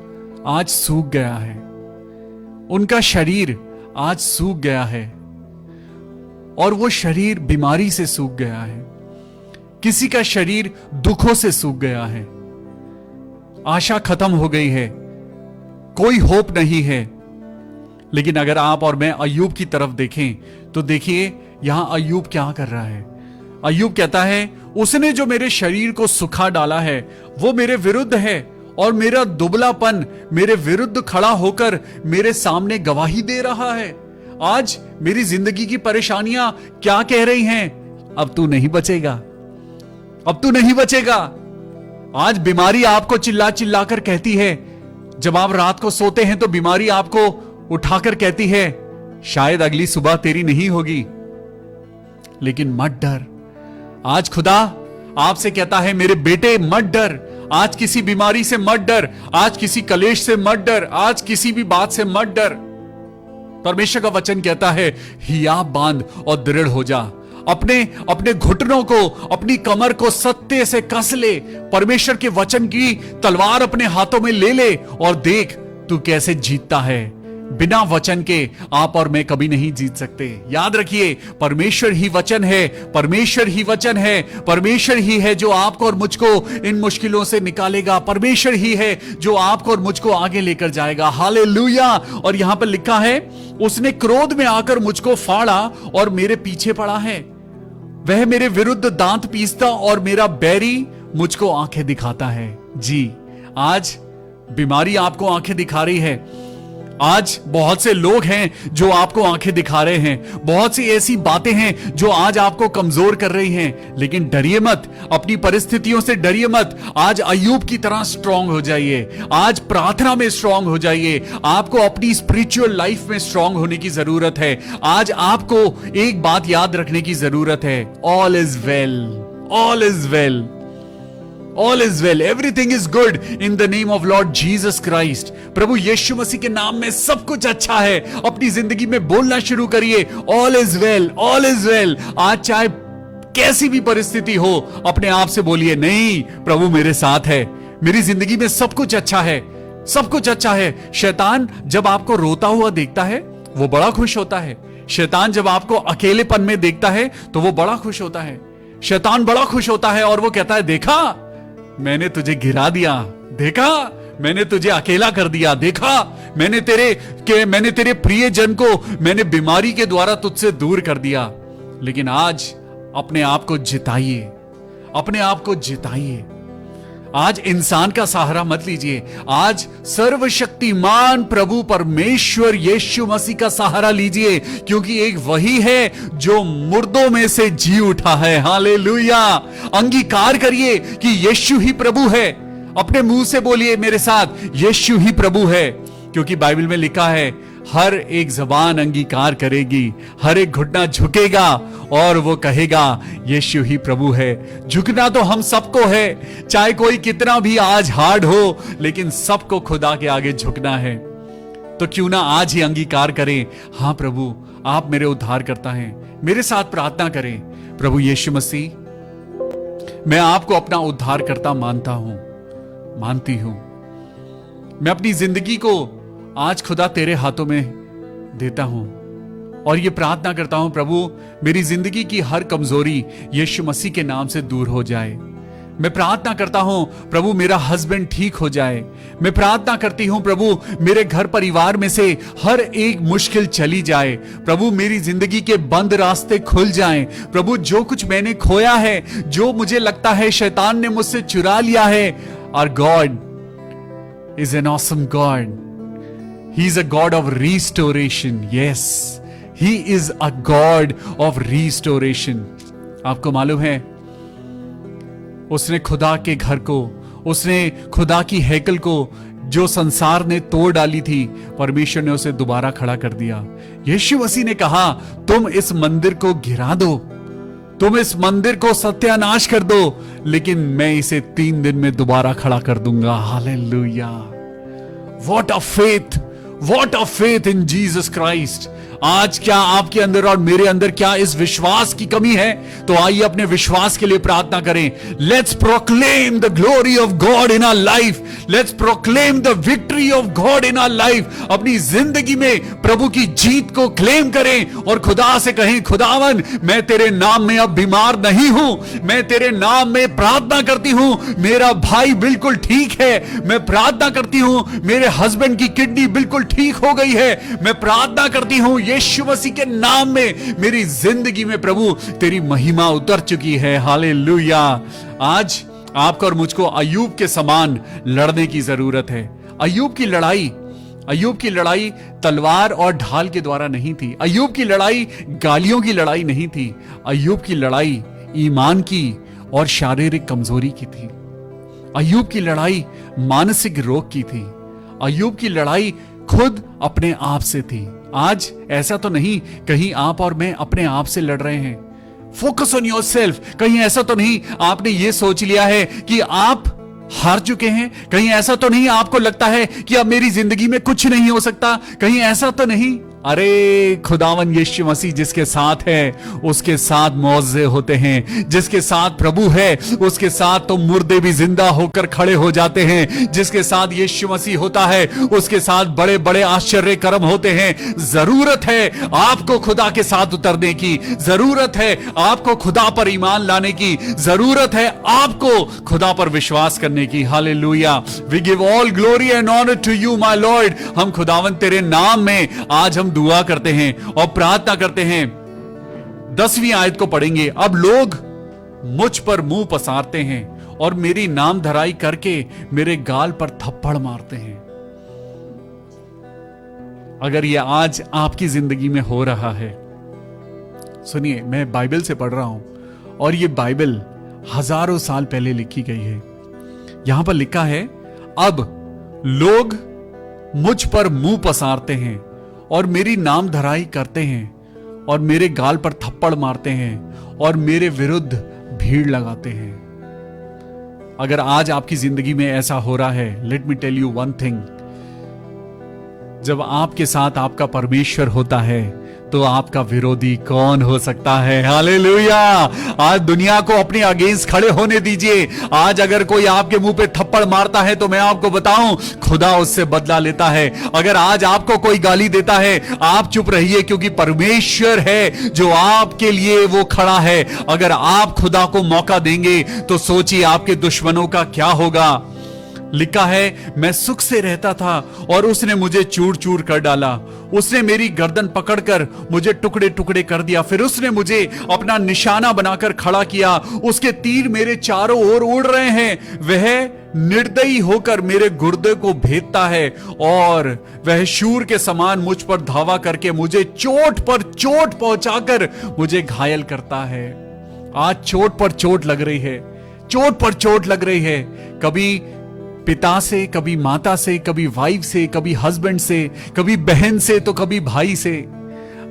आज सूख गया है, उनका शरीर आज सूख गया है और वो शरीर बीमारी से सूख गया है, किसी का शरीर दुखों से सूख गया है, आशा खत्म हो गई है, कोई होप नहीं है। लेकिन अगर आप और मैं अय्यूब की तरफ देखें तो देखिए यहां अय्यूब क्या कर रहा है। अय्यूब कहता है, उसने जो मेरे शरीर को सुखा डाला है वो मेरे विरुद्ध है और मेरा दुबलापन मेरे विरुद्ध खड़ा होकर मेरे सामने गवाही दे रहा है। आज मेरी जिंदगी की परेशानियां क्या कह रही हैं? अब तू नहीं बचेगा, अब तू नहीं बचेगा। आज बीमारी आपको चिल्ला चिल्ला कर कहती है, जब आप रात को सोते हैं तो बीमारी आपको उठाकर कहती है, शायद अगली सुबह तेरी नहीं होगी। लेकिन मत डर, आज खुदा आपसे कहता है, मेरे बेटे मत डर, आज किसी बीमारी से मत डर, आज किसी कलेश से मत डर, आज किसी भी बात से मत डर। परमेश्वर का वचन कहता है, हियाब बांध और दृढ़ हो जा, अपने अपने घुटनों को, अपनी कमर को सत्य से कस ले, परमेश्वर के वचन की तलवार अपने हाथों में ले ले और देख तू कैसे जीतता है। बिना वचन के आप और मैं कभी नहीं जीत सकते। याद रखिए, परमेश्वर ही वचन है, परमेश्वर ही वचन है, परमेश्वर ही है जो आपको और मुझको इन मुश्किलों से निकालेगा, परमेश्वर ही है जो आपको और मुझको आगे लेकर जाएगा। हालेलुया। और यहां पर लिखा है, उसने क्रोध में आकर मुझको फाड़ा और मेरे पीछे पड़ा है, वह मेरे विरुद्ध दांत पीसता और मेरा बैरी मुझको आंखें दिखाता है। जी, आज बीमारी आपको आंखें दिखा रही है, आज बहुत से लोग हैं जो आपको आंखें दिखा रहे हैं, बहुत सी ऐसी बातें हैं जो आज आपको कमजोर कर रही हैं। लेकिन डरिए मत, अपनी परिस्थितियों से डरिए मत। आज अय्यूब की तरह स्ट्रांग हो जाइए, आज प्रार्थना में स्ट्रांग हो जाइए। आपको अपनी स्पिरिचुअल लाइफ में स्ट्रांग होने की जरूरत है। आज आपको एक बात याद रखने की जरूरत है, all is well, all is well, All is well, everything is good in the name of Lord Jesus Christ। प्रभु यीशु मसीह के नाम में सब कुछ अच्छा है। अपनी जिंदगी में बोलना शुरू करिए, All is well, all is well। आज चाहे कैसी भी परिस्थिति हो, अपने आप से बोलिए, नहीं, प्रभु मेरे साथ है, मेरी जिंदगी में सब कुछ अच्छा है, सब कुछ अच्छा है। शैतान जब आपको रोता हुआ देखता है वो बड़ा खुश होता है। शैतान जब आपको अकेलेपन में देखता है तो वो बड़ा खुश होता है। शैतान बड़ा खुश होता है और वो कहता है, देखा मैंने तुझे गिरा दिया, देखा मैंने तुझे अकेला कर दिया, देखा मैंने तेरे प्रियजन को मैंने बीमारी के द्वारा तुझसे दूर कर दिया। लेकिन आज अपने आप को जिताइए, अपने आप को जिताइए। आज इंसान का सहारा मत लीजिए, आज सर्वशक्तिमान प्रभु परमेश्वर यीशु मसीह का सहारा लीजिए, क्योंकि एक वही है जो मुर्दों में से जी उठा है। हालेलुया। अंगीकार करिए कि यीशु ही प्रभु है। अपने मुंह से बोलिए मेरे साथ, यीशु ही प्रभु है, क्योंकि बाइबल में लिखा है, हर एक जबान अंगीकार करेगी, हर एक घुटना झुकेगा और वो कहेगा यीशु ही प्रभु है। झुकना तो हम सबको है, चाहे कोई कितना भी आज हार्ड हो, लेकिन सबको खुदा के आगे झुकना है। तो क्यों ना आज ही अंगीकार करें, हाँ प्रभु आप मेरे उद्धार करता हैं। मेरे साथ प्रार्थना करें, प्रभु यीशु मसीह मैं आपको अपना उद्धारकर्ता मानता हूं, मानती हूं। मैं अपनी जिंदगी को आज खुदा तेरे हाथों में देता हूं और ये प्रार्थना करता हूं प्रभु, मेरी जिंदगी की हर कमजोरी यीशु मसीह के नाम से दूर हो जाए। मैं प्रार्थना करता हूं प्रभु, मेरा हस्बैंड ठीक हो जाए। मैं प्रार्थना करती हूं प्रभु, मेरे घर परिवार में से हर एक मुश्किल चली जाए। प्रभु, मेरी जिंदगी के बंद रास्ते खुल जाएं। प्रभु, जो कुछ मैंने खोया है, जो मुझे लगता है शैतान ने मुझसे चुरा लिया है, our God is an awesome God. He is a God of restoration. Yes, he is a God of restoration. आपको मालूम है, उसने खुदा के घर को, उसने खुदा की हैकल को जो संसार ने तोड़ डाली थी, परमेश्वर ने उसे दोबारा खड़ा कर दिया। यीशु मसीह ने कहा, तुम इस मंदिर को गिरा दो, तुम इस मंदिर को सत्यानाश कर दो, लेकिन मैं इसे 3 दिन में दोबारा खड़ा कर दूंगा। Hallelujah! What a faith, what a faith in Jesus Christ. आज क्या आपके अंदर और मेरे अंदर क्या इस विश्वास की कमी है? तो आइए अपने विश्वास के लिए प्रार्थना करें। Let's proclaim the glory of God in our life, let's proclaim the victory of God in our life. अपनी जिंदगी में प्रभु की जीत को क्लेम करें और खुदा से कहें, खुदावन, मैं तेरे नाम में अब बीमार नहीं हूं, मैं तेरे नाम में प्रार्थना करती हूं, मेरा भाई बिल्कुल ठीक है। मैं प्रार्थना करती हूं, मेरे हस्बैंड की किडनी बिल्कुल ठीक हो गई है। मैं प्रार्थना करती हूं, यीशु मसीह के नाम में मेरी जिंदगी में प्रभु तेरी महिमा उतर चुकी है। हालेलुया! आज आपको और मुझको अय्यूब के समान लड़ने की जरूरत है। अय्यूब की लड़ाई तलवार और ढाल के द्वारा नहीं थी। अय्यूब की लड़ाई गालियों की लड़ाई नहीं थी। अय्यूब की लड़ाई ईमान की और शारीरिक कमजोरी की थी। अय्यूब की लड़ाई मानसिक रोग की थी। अय्यूब की लड़ाई खुद अपने आप से थी। आज ऐसा तो नहीं कहीं आप और मैं अपने आप से लड़ रहे हैं। Focus on yourself. कहीं ऐसा तो नहीं आपने ये सोच लिया है कि आप हार चुके हैं? कहीं ऐसा तो नहीं आपको लगता है कि अब मेरी जिंदगी में कुछ नहीं हो सकता? कहीं ऐसा तो नहीं? अरे खुदावन यीशु मसीह जिसके साथ है उसके साथ मौजे होते हैं। जिसके साथ प्रभु है उसके साथ तो मुर्दे भी जिंदा होकर खड़े हो जाते हैं। जिसके साथ यीशु मसीह होता है उसके साथ बड़े बड़े आश्चर्य कर्म होते हैं। जरूरत है आपको खुदा के साथ उतरने की, जरूरत है आपको खुदा पर ईमान लाने की, जरूरत है आपको खुदा पर विश्वास करने की। Hallelujah! We give all glory and honour to you my Lord. हम खुदावन तेरे नाम में आज हम दुआ करते हैं और प्रार्थना करते हैं। 10वीं आयत को पढ़ेंगे। अब लोग मुझ पर मुंह पसारते हैं और मेरी नाम धराई करके मेरे गाल पर थप्पड़ मारते हैं। अगर यह आज आपकी जिंदगी में हो रहा है, सुनिए, मैं बाइबल से पढ़ रहा हूं और यह बाइबल हजारों साल पहले लिखी गई है। यहां पर लिखा है, अब लोग मुझ पर मुंह पसारते हैं और मेरी नाम धराई करते हैं और मेरे गाल पर थप्पड़ मारते हैं और मेरे विरुद्ध भीड़ लगाते हैं। अगर आज आपकी जिंदगी में ऐसा हो रहा है, let me tell you one thing, जब आपके साथ आपका परमेश्वर होता है तो आपका विरोधी कौन हो सकता है? हालेलुया! आज दुनिया को अपने अगेंस्ट खड़े होने दीजिए। आज अगर कोई आपके मुंह पे थप्पड़ मारता है तो मैं आपको बताऊं, खुदा उससे बदला लेता है। अगर आज आपको कोई गाली देता है, आप चुप रहिए, क्योंकि परमेश्वर है जो आपके लिए वो खड़ा है। अगर आप खुदा को मौका देंगे तो सोचिए आपके दुश्मनों का क्या होगा। लिखा है, मैं सुख से रहता था और उसने मुझे चूर चूर कर डाला। उसने मेरी गर्दन पकड़कर मुझे टुकड़े टुकड़े कर दिया। फिर उसने मुझे अपना निशाना बनाकर खड़ा किया। उसके तीर मेरे चारों ओर उड़ रहे हैं। वह निर्दयी होकर मेरे गुर्दे को भेदता है और वह शूर के समान मुझ पर धावा करके मुझे चोट पर चोट पहुंचाकर मुझे घायल करता है। आज चोट पर चोट लग रही है, चोट पर चोट लग रही है। कभी पिता से, कभी माता से, कभी वाइफ से, कभी हस्बैंड से, कभी बहन से, तो कभी भाई से।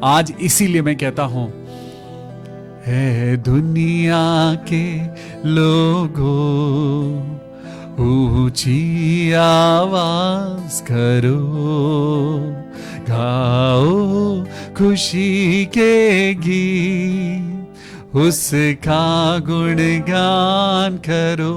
आज इसीलिए मैं कहता हूं, है दुनिया के लोगों ऊंची आवाज करो, गाओ खुशी के गीत, उसका गुणगान करो।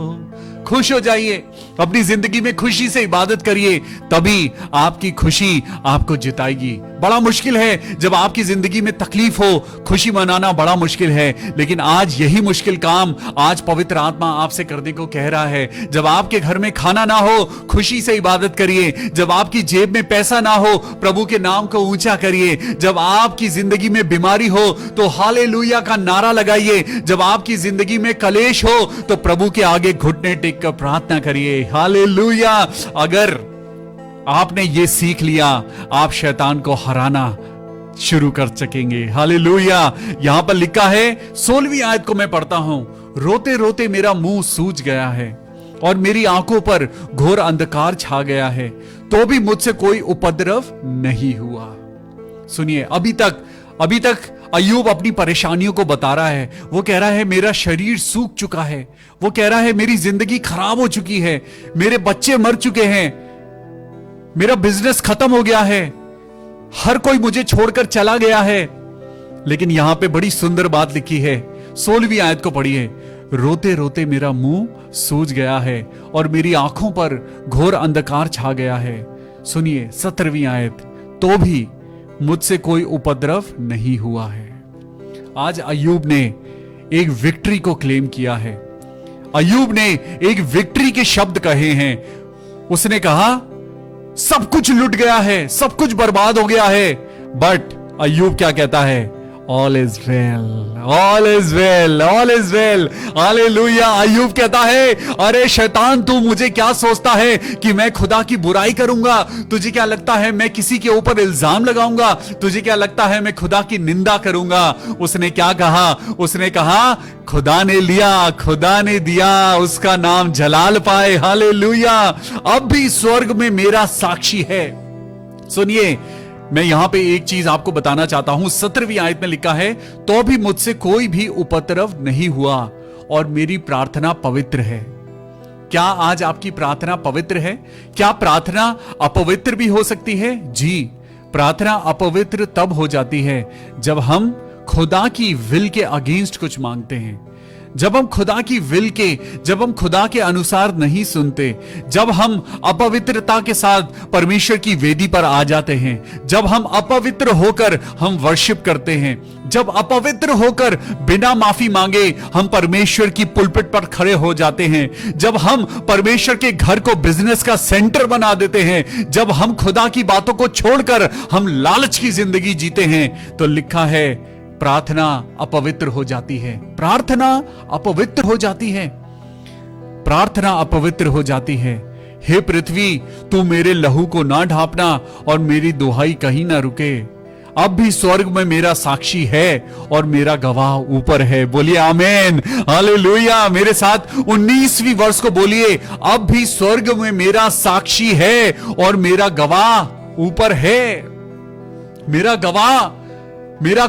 खुश हो जाइए, अपनी जिंदगी में खुशी से इबादत करिए, तभी आपकी खुशी आपको जिताएगी। बड़ा मुश्किल है जब आपकी जिंदगी में तकलीफ हो, खुशी मनाना बड़ा मुश्किल है, लेकिन आज यही मुश्किल काम आज पवित्र आत्मा आपसे करने को कह रहा है। जब आपके घर में खाना ना हो, खुशी से इबादत करिए। जब आपकी जेब में पैसा ना हो, प्रभु के नाम को ऊंचा करिए। जब आपकी जिंदगी में बीमारी हो तो हालेलुया का नारा लगाइए। जब आपकी जिंदगी में कलेश हो तो प्रभु के आगे घुटने टेक कर प्रार्थना करिए। हालेलुया। अगर आपने ये सीख लिया, आप शैतान को हराना शुरू कर सकेंगे। हालेलुया। यहां पर लिखा है 16वीं आयत को मैं पढ़ता हूं। रोते रोते मेरा मुंह सूज गया है और मेरी आंखों पर घोर अंधकार छा गया है, तो भी मुझसे कोई उपद्रव नहीं हुआ। सुनिए, अभी तक अय्यूब अपनी परेशानियों को बता रहा है। वो कह रहा है मेरा शरीर सूख चुका है, वो कह रहा है मेरी जिंदगी खराब हो चुकी है, मेरे बच्चे मर चुके हैं, मेरा बिजनेस खत्म हो गया है, हर कोई मुझे छोड़कर चला गया है। लेकिन यहां पे बड़ी सुंदर बात लिखी है, 16वीं आयत को पढ़िए। रोते रोते मेरा मुंह सूज गया है और मेरी आंखों पर घोर अंधकार छा गया है। सुनिए 17वीं आयत, तो भी मुझसे कोई उपद्रव नहीं हुआ है। आज अय्यूब ने एक विक्ट्री को क्लेम किया है। अय्यूब ने एक विक्ट्री के शब्द कहे हैं। उसने कहा सब कुछ लुट गया है, सब कुछ बर्बाद हो गया है, बट अय्यूब क्या कहता है? All is well, all is well, all is well. Hallelujah. Ayyub कहता है अरे शैतान, तू मुझे क्या सोचता है कि मैं खुदा की बुराई करूंगा? तुझे क्या लगता है मैं किसी के ऊपर इल्जाम लगाऊंगा? तुझे क्या लगता है मैं खुदा की निंदा करूंगा? उसने क्या कहा? उसने कहा खुदा ने लिया, खुदा ने दिया, उसका नाम जलाल पाए। हालेलुया। अब भी स्वर्ग में मेरा साक्षी है। सुनिए, मैं यहां पे एक चीज आपको बताना चाहता हूं। 17वीं आयत में लिखा है तो भी मुझसे कोई भी उपद्रव नहीं हुआ और मेरी प्रार्थना पवित्र है। क्या आज आपकी प्रार्थना पवित्र है? क्या प्रार्थना अपवित्र भी हो सकती है? जी, प्रार्थना अपवित्र तब हो जाती है जब हम खुदा की विल के अगेंस्ट कुछ मांगते हैं, जब हम खुदा के अनुसार नहीं सुनते, जब हम अपवित्रता के साथ परमेश्वर की वेदी पर आ जाते हैं, जब हम अपवित्र होकर हम वर्शिप करते हैं, जब अपवित्र होकर बिना माफी मांगे हम परमेश्वर की पुलपिट पर खड़े हो जाते हैं, जब हम परमेश्वर के घर को बिजनेस का सेंटर बना देते हैं, जब हम खुदा की बातों को छोड़कर हम लालच की जिंदगी जीते हैं, तो लिखा है प्रार्थना अपवित्र हो जाती है। प्रार्थना अपवित्र हो जाती है। प्रार्थना अपवित्र हो जाती है। हे पृथ्वी, तू मेरे लहू को ना ढांपना और मेरी दुहाई कहीं ना रुके। अब भी स्वर्ग में मेरा साक्षी है और मेरा गवाह ऊपर है। बोलिए आमीन। हालेलुया। मेरे साथ 19वीं वर्ष को बोलिए, अब भी स्वर्ग में मेरा साक्षी है और मेरा गवाह ऊपर है। मेरा गवाह, मेरा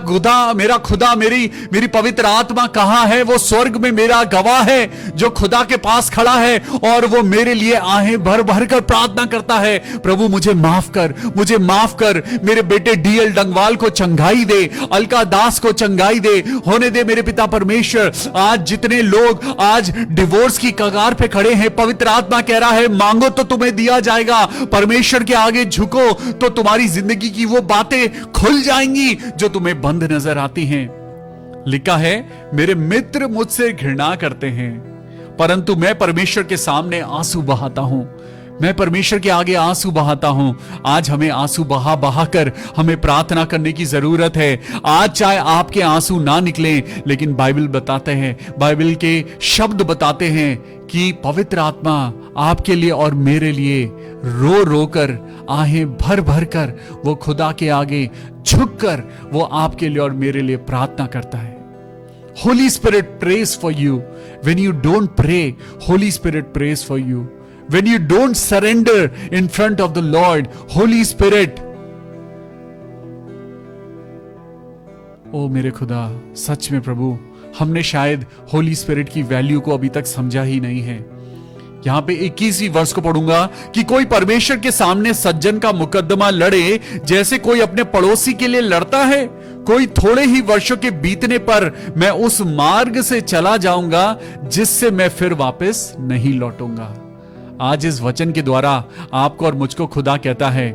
खुदा, मेरी पवित्र आत्मा कहां है? वो स्वर्ग में मेरा गवाह है जो खुदा के पास खड़ा है और वो मेरे लिए आहें भर भर कर प्रार्थना करता है, प्रभु मुझे माफ कर, मुझे माफ कर, मेरे बेटे डीएल डंगवाल को चंगाई दे, अलका दास को चंगाई दे, होने दे मेरे पिता परमेश्वर। आज जितने लोग आज डिवोर्स की कगार पे खड़े हैं, पवित्र आत्मा कह रहा है मांगो तो तुम्हें दिया जाएगा, परमेश्वर के आगे झुको तो तुम्हारी जिंदगी की वो बातें खुल जाएंगी जो तुम्हें बंद नजर आती हैं। लिखा है मेरे मित्र मुझसे घृणा करते हैं, परंतु मैं परमेश्वर के सामने आंसू बहाता हूं। मैं परमेश्वर के आगे आंसू बहाता हूं। आज हमें आंसू बहा कर हमें प्रार्थना करने की जरूरत है। आज चाहे आपके आंसू ना निकलें, लेकिन बाइबल बताते हैं, बाइबल के शब्द बताते हैं कि पवित्र आत्मा आपके लिए और मेरे लिए रो रो कर, आहें भर भर कर, वो खुदा के आगे झुक कर वो आपके लिए और मेरे लिए प्रार्थना करता है। Holy Spirit prays for you. When you don't pray, Holy Spirit prays for you. When you don't surrender in front of the Lord, Holy Spirit, ओ मेरे खुदा, सच में प्रभु, हमने शायद होली स्पिरिट की वैल्यू को अभी तक समझा ही नहीं है। यहां पे 21वीं वर्ष को पढ़ूंगा कि कोई परमेश्वर के सामने सज्जन का मुकदमा लड़े जैसे कोई अपने पड़ोसी के लिए लड़ता है। कोई थोड़े ही वर्षों के बीतने पर मैं उस मार्ग से चला जाऊंगा जिससे मैं फिर वापस नहीं लौटूंगा। आज इस वचन के द्वारा आपको और मुझको खुदा कहता है,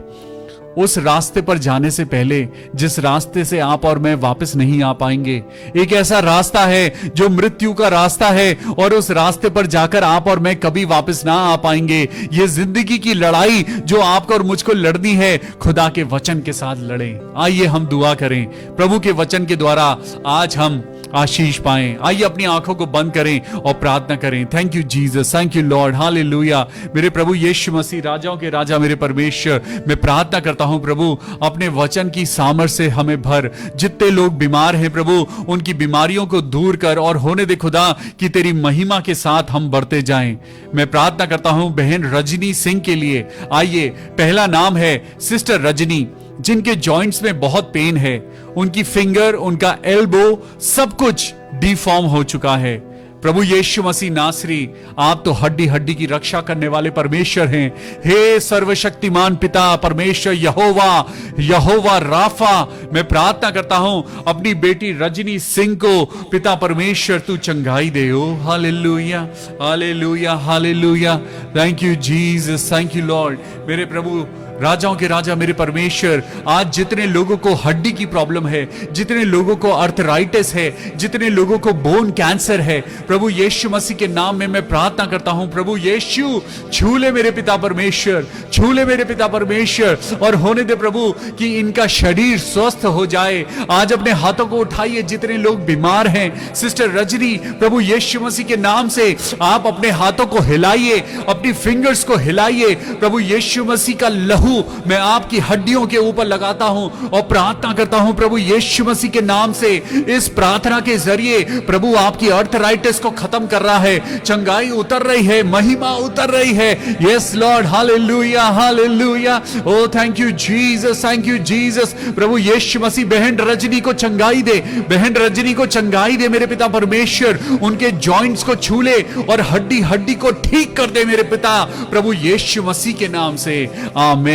उस रास्ते पर जाने से पहले जिस रास्ते से आप और मैं वापस नहीं आ पाएंगे, एक ऐसा रास्ता है जो मृत्यु का रास्ता है, और उस रास्ते पर जाकर आप और मैं कभी वापस ना आ पाएंगे। ये जिंदगी की लड़ाई जो आपको और मुझको लड़नी है, खुदा के वचन के साथ लड़ें। आइए हम दुआ करें, प्रभु के वचन के द्वारा आज हम आशीष पाएं। आइए अपनी आंखों को बंद करें और प्रार्थना करें। Thank you Jesus, thank you Lord, hallelujah. मेरे प्रभु यीशु मसीह, राजाओं के राजा, मेरे परमेश्वर, मैं प्रार्थना करता हूं प्रभु, अपने वचन की सामर्थ्य से हमें भर। जितने लोग बीमार हैं प्रभु, उनकी बीमारियों को दूर कर और होने दे खुदा कि तेरी महिमा के साथ हम बढ़ते जाएं। मैं प्रार्थना करता हूं बहन रजनी सिंह के लिए। आइए, पहला नाम है सिस्टर रजनी, जिनके जॉइंट्स में बहुत पेन है। उनकी फिंगर, उनका एल्बो, सब कुछ डिफॉर्म हो चुका है। प्रभु यीशु मसीह नासरी, आप तो हड्डी हड्डी की रक्षा करने वाले परमेश्वर हैं। हे सर्वशक्तिमान पिता परमेश्वर यहोवा, यहोवा राफा, मैं प्रार्थना करता हूं अपनी बेटी रजनी सिंह को पिता परमेश्वर तू चंगाई दे। Oh hallelujah, hallelujah, hallelujah. Thank you Jesus, thank you Lord. मेरे प्रभु, राजाओं के राजा, मेरे परमेश्वर, आज जितने लोगों को हड्डी की प्रॉब्लम है, जितने लोगों को अर्थराइटिस है, जितने लोगों को बोन कैंसर है, प्रभु यीशु मसीह के नाम में मैं प्रार्थना करता हूं प्रभु यीशु, छू ले मेरे पिता परमेश्वर, छू ले मेरे पिता परमेश्वर, और होने दे प्रभु कि इनका शरीर स्वस्थ हो जाए। आज अपने हाथों को उठाइए जितने लोग बीमार हैं। सिस्टर रजनी, प्रभु यीशु मसीह के नाम से आप अपने हाथों को हिलाइए, अपनी फिंगर्स को हिलाइए। प्रभु यीशु मसीह का लहू मैं आपकी हड्डियों के ऊपर लगाता हूं और प्रार्थना करता हूं प्रभु यीशु मसीह के नाम से। इस प्रार्थना के जरिए प्रभु आपकी अर्थराइटिस को खत्म कर रहा है, चंगाई उतर रही है, महिमा उतर रही है। Yes Lord, hallelujah, hallelujah. Oh thank you Jesus, thank you Jesus. प्रभु यीशु मसीह बहन रजनी को चंगाई दे, बहन रजनी को चंगाई दे मेरे पिता परमेश्वर। उनके जॉइंट्स को छू ले और हड्डी हड्डी को ठीक कर दे मेरे पिता, प्रभु यीशु मसीह के नाम से, आमीन।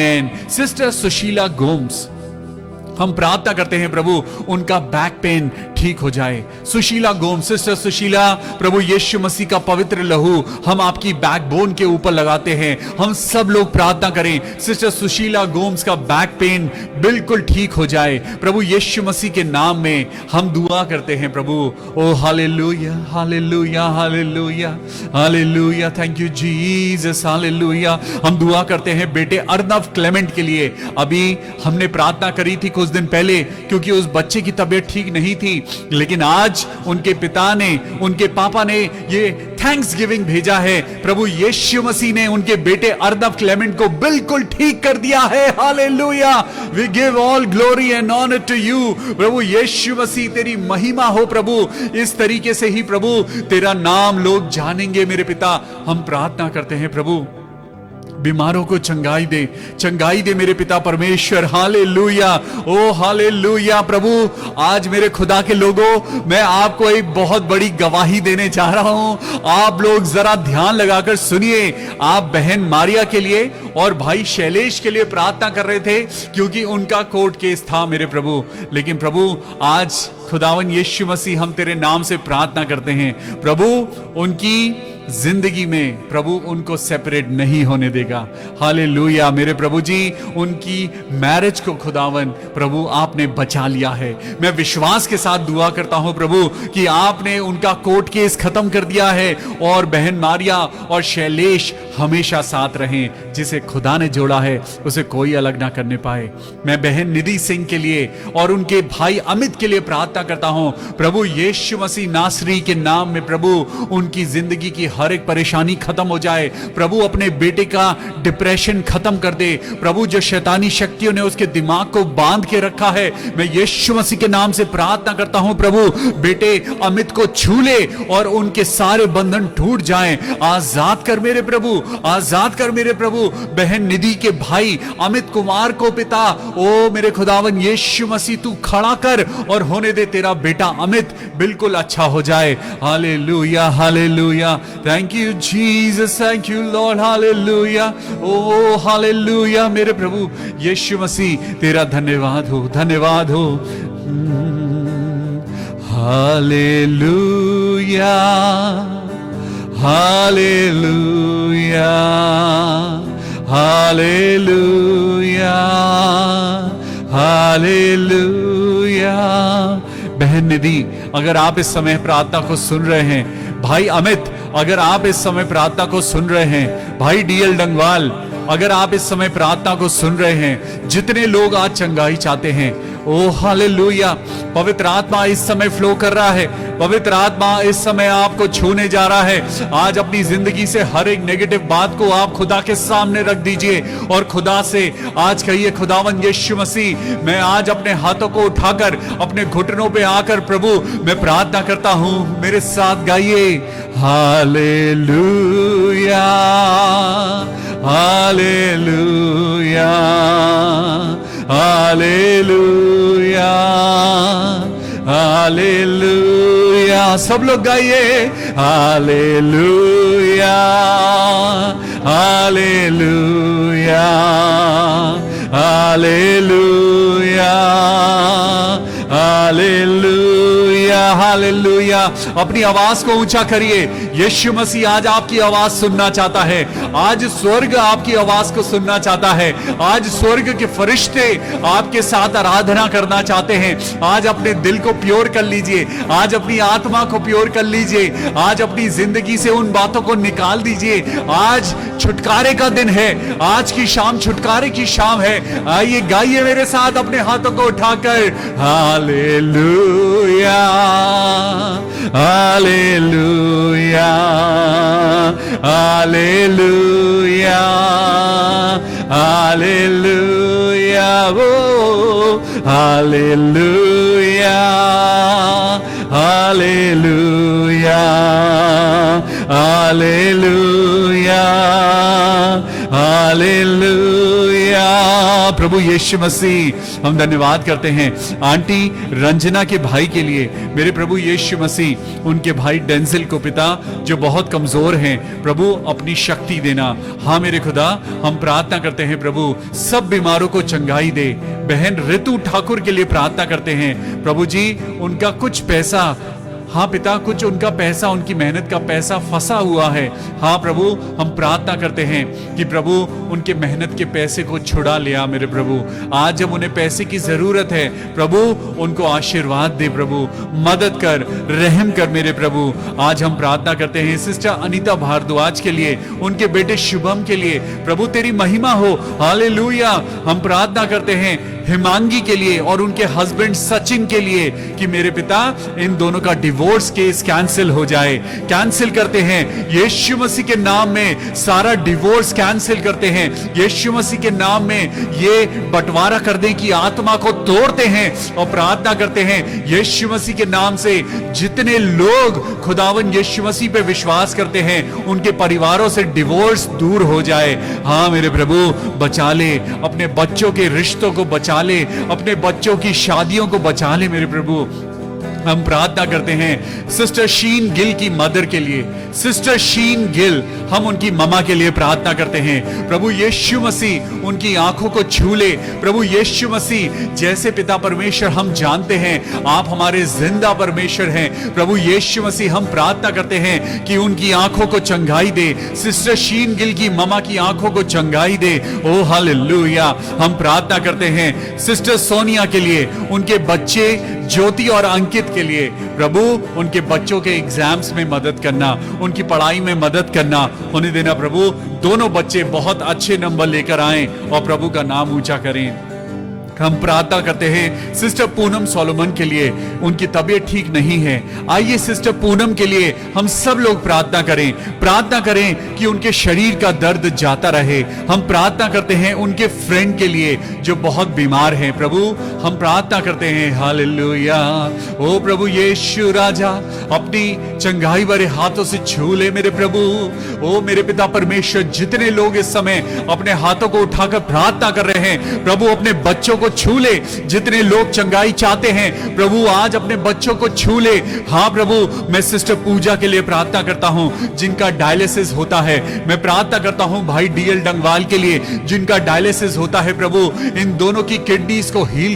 सिस्टर सुशीला गोम्स, हम प्रार्थना करते हैं प्रभु उनका बैक पेन ठीक हो जाए। सुशीला गोम, सिस्टर सुशीला, प्रभु यीशु मसीह का पवित्र लहू हम आपकी बैकबोन के ऊपर लगाते हैं। हम सब लोग प्रार्थना करें सिस्टर सुशीला गोम्स का बैक पेन बिल्कुल ठीक हो जाए। प्रभु यीशु मसीह के नाम में हम दुआ करते हैं प्रभु। Oh hallelujah, hallelujah, hallelujah, hallelujah. Thank you Jesus, hallelujah. हम दुआ करते हैं बेटे अर्नव क्लेमेंट के लिए। अभी हमने प्रार्थना करी थी कुछ दिन पहले, क्योंकि उस बच्चे की तबीयत ठीक नहीं थी, लेकिन आज उनके पिता ने, उनके पापा ने ये थैंक्स गिविंग भेजा है। प्रभु यीशु मसीह ने उनके बेटे अर्नव क्लेमेंट को बिल्कुल ठीक कर दिया है। Hallelujah, we give all glory and honour to you. प्रभु यीशु मसीह तेरी महिमा हो प्रभु। इस तरीके से ही प्रभु तेरा नाम लोग जानेंगे मेरे पिता। हम प्रार्थना करते हैं प्रभु बीमारों को चंगाई दे, चंगाई दे मेरे पिता परमेश्वर। Hallelujah, oh hallelujah. प्रभु आज मेरे खुदा के लोगों, मैं आपको एक बहुत बड़ी गवाही देने जा रहा हूं। आप लोग जरा ध्यान लगाकर सुनिए। आप बहन मारिया के लिए और भाई शैलेश के लिए प्रार्थना कर रहे थे क्योंकि उनका कोर्ट केस था मेरे प्रभु। लेकिन प्रभु आज खुदावन यीशु मसीह हम तेरे नाम से प्रार्थना करते हैं प्रभु, उनकी जिंदगी में प्रभु उनको सेपरेट नहीं होने देगा। हालेलुया मेरे प्रभु जी, उनकी मैरिज को खुदावन प्रभु आपने बचा लिया है। मैं विश्वास के साथ दुआ करता हूं प्रभु कि आपने उनका कोर्ट केस खत्म कर दिया है और बहन मारिया और शैलेश हमेशा साथ रहें। जिसे खुदा ने जोड़ा है उसे कोई अलग ना करने पाए। मैं बहन निधि सिंह के लिए और उनके भाई अमित के लिए प्रार्थना करता हूं प्रभु यीशु मसीह नासरी के नाम में प्रभु उनकी जिंदगी की हर एक परेशानी खत्म हो जाए। प्रभु अपने बेटे का डिप्रेशन खत्म कर दे। प्रभु जो शैतानी शक्तियों ने उसके दिमाग को बांध के रखा है, मैं यीशु मसीह के नाम से प्रार्थना करता हूं प्रभु बेटे अमित को छू ले और उनके सारे बंधन टूट जाएं। आजाद कर मेरे प्रभु, आजाद कर मेरे प्रभु बहन निधि के भाई अमित कुमार को पिता। ओ मेरे खुदावन यीशु मसीह तू खड़ा कर और होने दे तेरा बेटा अमित बिल्कुल अच्छा हो जाए। Hallelujah hallelujah, thank you Jesus, thank you Lord, hallelujah, oh hallelujah मेरे प्रभु यीशु मसीह तेरा धन्यवाद हो, धन्यवाद हो। Hallelujah hallelujah hallelujah hallelujah. बहन निधि, अगर आप इस समय प्रार्थना को सुन रहे हैं, भाई अमित अगर आप इस समय प्रार्थना को सुन रहे हैं, भाई डीएल डंगवाल अगर आप इस समय प्रार्थना को सुन रहे हैं, जितने लोग आज चंगाई चाहते हैं, ओ हालेलुया, पवित्र आत्मा इस समय फ्लो कर रहा है, पवित्र आत्मा इस समय आपको छूने जा रहा है। आज अपनी जिंदगी से हर एक नेगेटिव बात को आप खुदा के सामने रख दीजिए और खुदा से आज कहिए, खुदावन यीशु मसीह, मैं आज अपने हाथों को उठाकर अपने घुटनों पे आकर प्रभु मैं प्रार्थना करता हूं। मेरे साथ गाइए, हालेलुया हालेलुया हालेलुया हालेलुया। सब लोग गाइए, hallelujah hallelujah hallelujah hallelujah hallelujah. अपनी आवाज को ऊंचा करिए। यीशु मसीह आज आपकी आवाज सुनना चाहता है, आज स्वर्ग आपकी आवाज को सुनना चाहता है, आज स्वर्ग के फरिश्ते आपके साथ आराधना करना चाहते हैं। आज अपने दिल को प्योर कर लीजिए, आज अपनी आत्मा को प्योर कर लीजिए, आज अपनी जिंदगी से उन बातों को निकाल दीजिए। आज छुटकारे का दिन है, आज की शाम छुटकारे की शाम है। आइए गाइए मेरे साथ अपने हाथों को उठाकर, हालेलुया हालेलुया हालेलुया हालेलुया वो हालेलुया हालेलुया हालेलुया हालेलुया। प्रभु यीशु मसीह हम धन्यवाद करते हैं आंटी रंजना के भाई के लिए। मेरे प्रभु यीशु मसीह उनके भाई डेंजिल को पिता जो बहुत कमजोर हैं, प्रभु अपनी शक्ति देना। हाँ मेरे खुदा, हम प्रार्थना करते हैं प्रभु सब बीमारों को चंगाई दे। बहन ऋतु ठाकुर के लिए प्रार्थना करते हैं प्रभु जी, उनका कुछ पैसा, हाँ पिता, कुछ उनका पैसा, उनकी मेहनत का पैसा फंसा हुआ है। हाँ प्रभु, हम प्रार्थना करते हैं कि प्रभु उनके मेहनत के पैसे को छुड़ा लिया मेरे प्रभु। आज जब उन्हें पैसे की जरूरत है प्रभु, उनको आशीर्वाद दे प्रभु, मदद कर, रहम कर मेरे प्रभु। आज हम प्रार्थना करते हैं सिस्टर अनीता भारद्वाज के लिए, उनके बेटे शुभम के लिए, प्रभु तेरी महिमा हो, हालेलुया। हम प्रार्थना करते हैं हिमांगी के लिए और उनके हस्बैंड सचिन के लिए कि मेरे पिता इन दोनों का डिवोर्स केस कैंसिल हो जाए। कैंसिल करते हैं यीशु मसीह के नाम में, सारा डिवोर्स कैंसिल करते हैं यीशु मसीह के नाम में। ये बंटवारा करने की आत्मा को तोड़ते हैं और प्रार्थना करते हैं यीशु मसीह के नाम से जितने लोग खुदावन यीशु मसीह पे विश्वास करते हैं उनके परिवारों से डिवोर्स दूर हो जाए। हाँ मेरे प्रभु, बचा ले, अपने बच्चों के रिश्तों को बचा ले, अपने बच्चों की शादियों को बचा ले मेरे प्रभु। हम प्रार्थना करते हैं सिस्टर शीन गिल की मदर के लिए, सिस्टर शीन गिल, हम उनकी ममा के लिए प्रार्थना करते हैं प्रभु यीशु मसीह उनकी आंखों को छू ले। प्रभु यीशु मसीह, जैसे पिता परमेश्वर हम जानते हैं आप हमारे जिंदा परमेश्वर हैं, प्रभु यीशु मसीह हम प्रार्थना करते हैं कि उनकी आंखों को चंगाई दे, सिस्टर शीन गिल की ममा की आंखों को चंगाई दे। Oh hallelujah. हम प्रार्थना करते हैं सिस्टर सोनिया के लिए, उनके बच्चे ज्योति और अंकित के लिए, प्रभु उनके बच्चों के एग्जाम्स में मदद करना, उनकी पढ़ाई में मदद करना, होने देना प्रभु, दोनों बच्चे बहुत अच्छे नंबर लेकर आएं और प्रभु का नाम ऊंचा करें। हम प्रार्थना करते हैं सिस्टर पूनम सोलोमन के लिए, उनकी तबीयत ठीक नहीं है। आइए सिस्टर पूनम के लिए हम सब लोग प्रार्थना करें कि उनके शरीर का दर्द जाता रहे। हम प्रार्थना करते हैं उनके फ्रेंड के लिए जो बहुत बीमार हैं। प्रभु हम प्रार्थना करते हैं, हालेलुया। ओ प्रभु यीशु राजा, अपनी चंगाई भरे हाथों से छू ले मेरे प्रभु। ओ मेरे पिता परमेश्वर, जितने लोग इस समय अपने हाथों को उठाकर प्रार्थना कर रहे हैं, प्रभु अपने बच्चों को छू ले। जितने लोग चंगाई चाहते हैं प्रभु आज अपने बच्चों को छू ले। हाँ प्रभु, मैं सिस्टर पूजा के लिए प्रार्थना करता हूं जिनका डायलिसिस होता है। मैं प्रार्थना करता हूं भाई डीएल डंगवाल के लिए जिनका डायलिसिस होता है। प्रभु इन दोनों की किडनीज को हील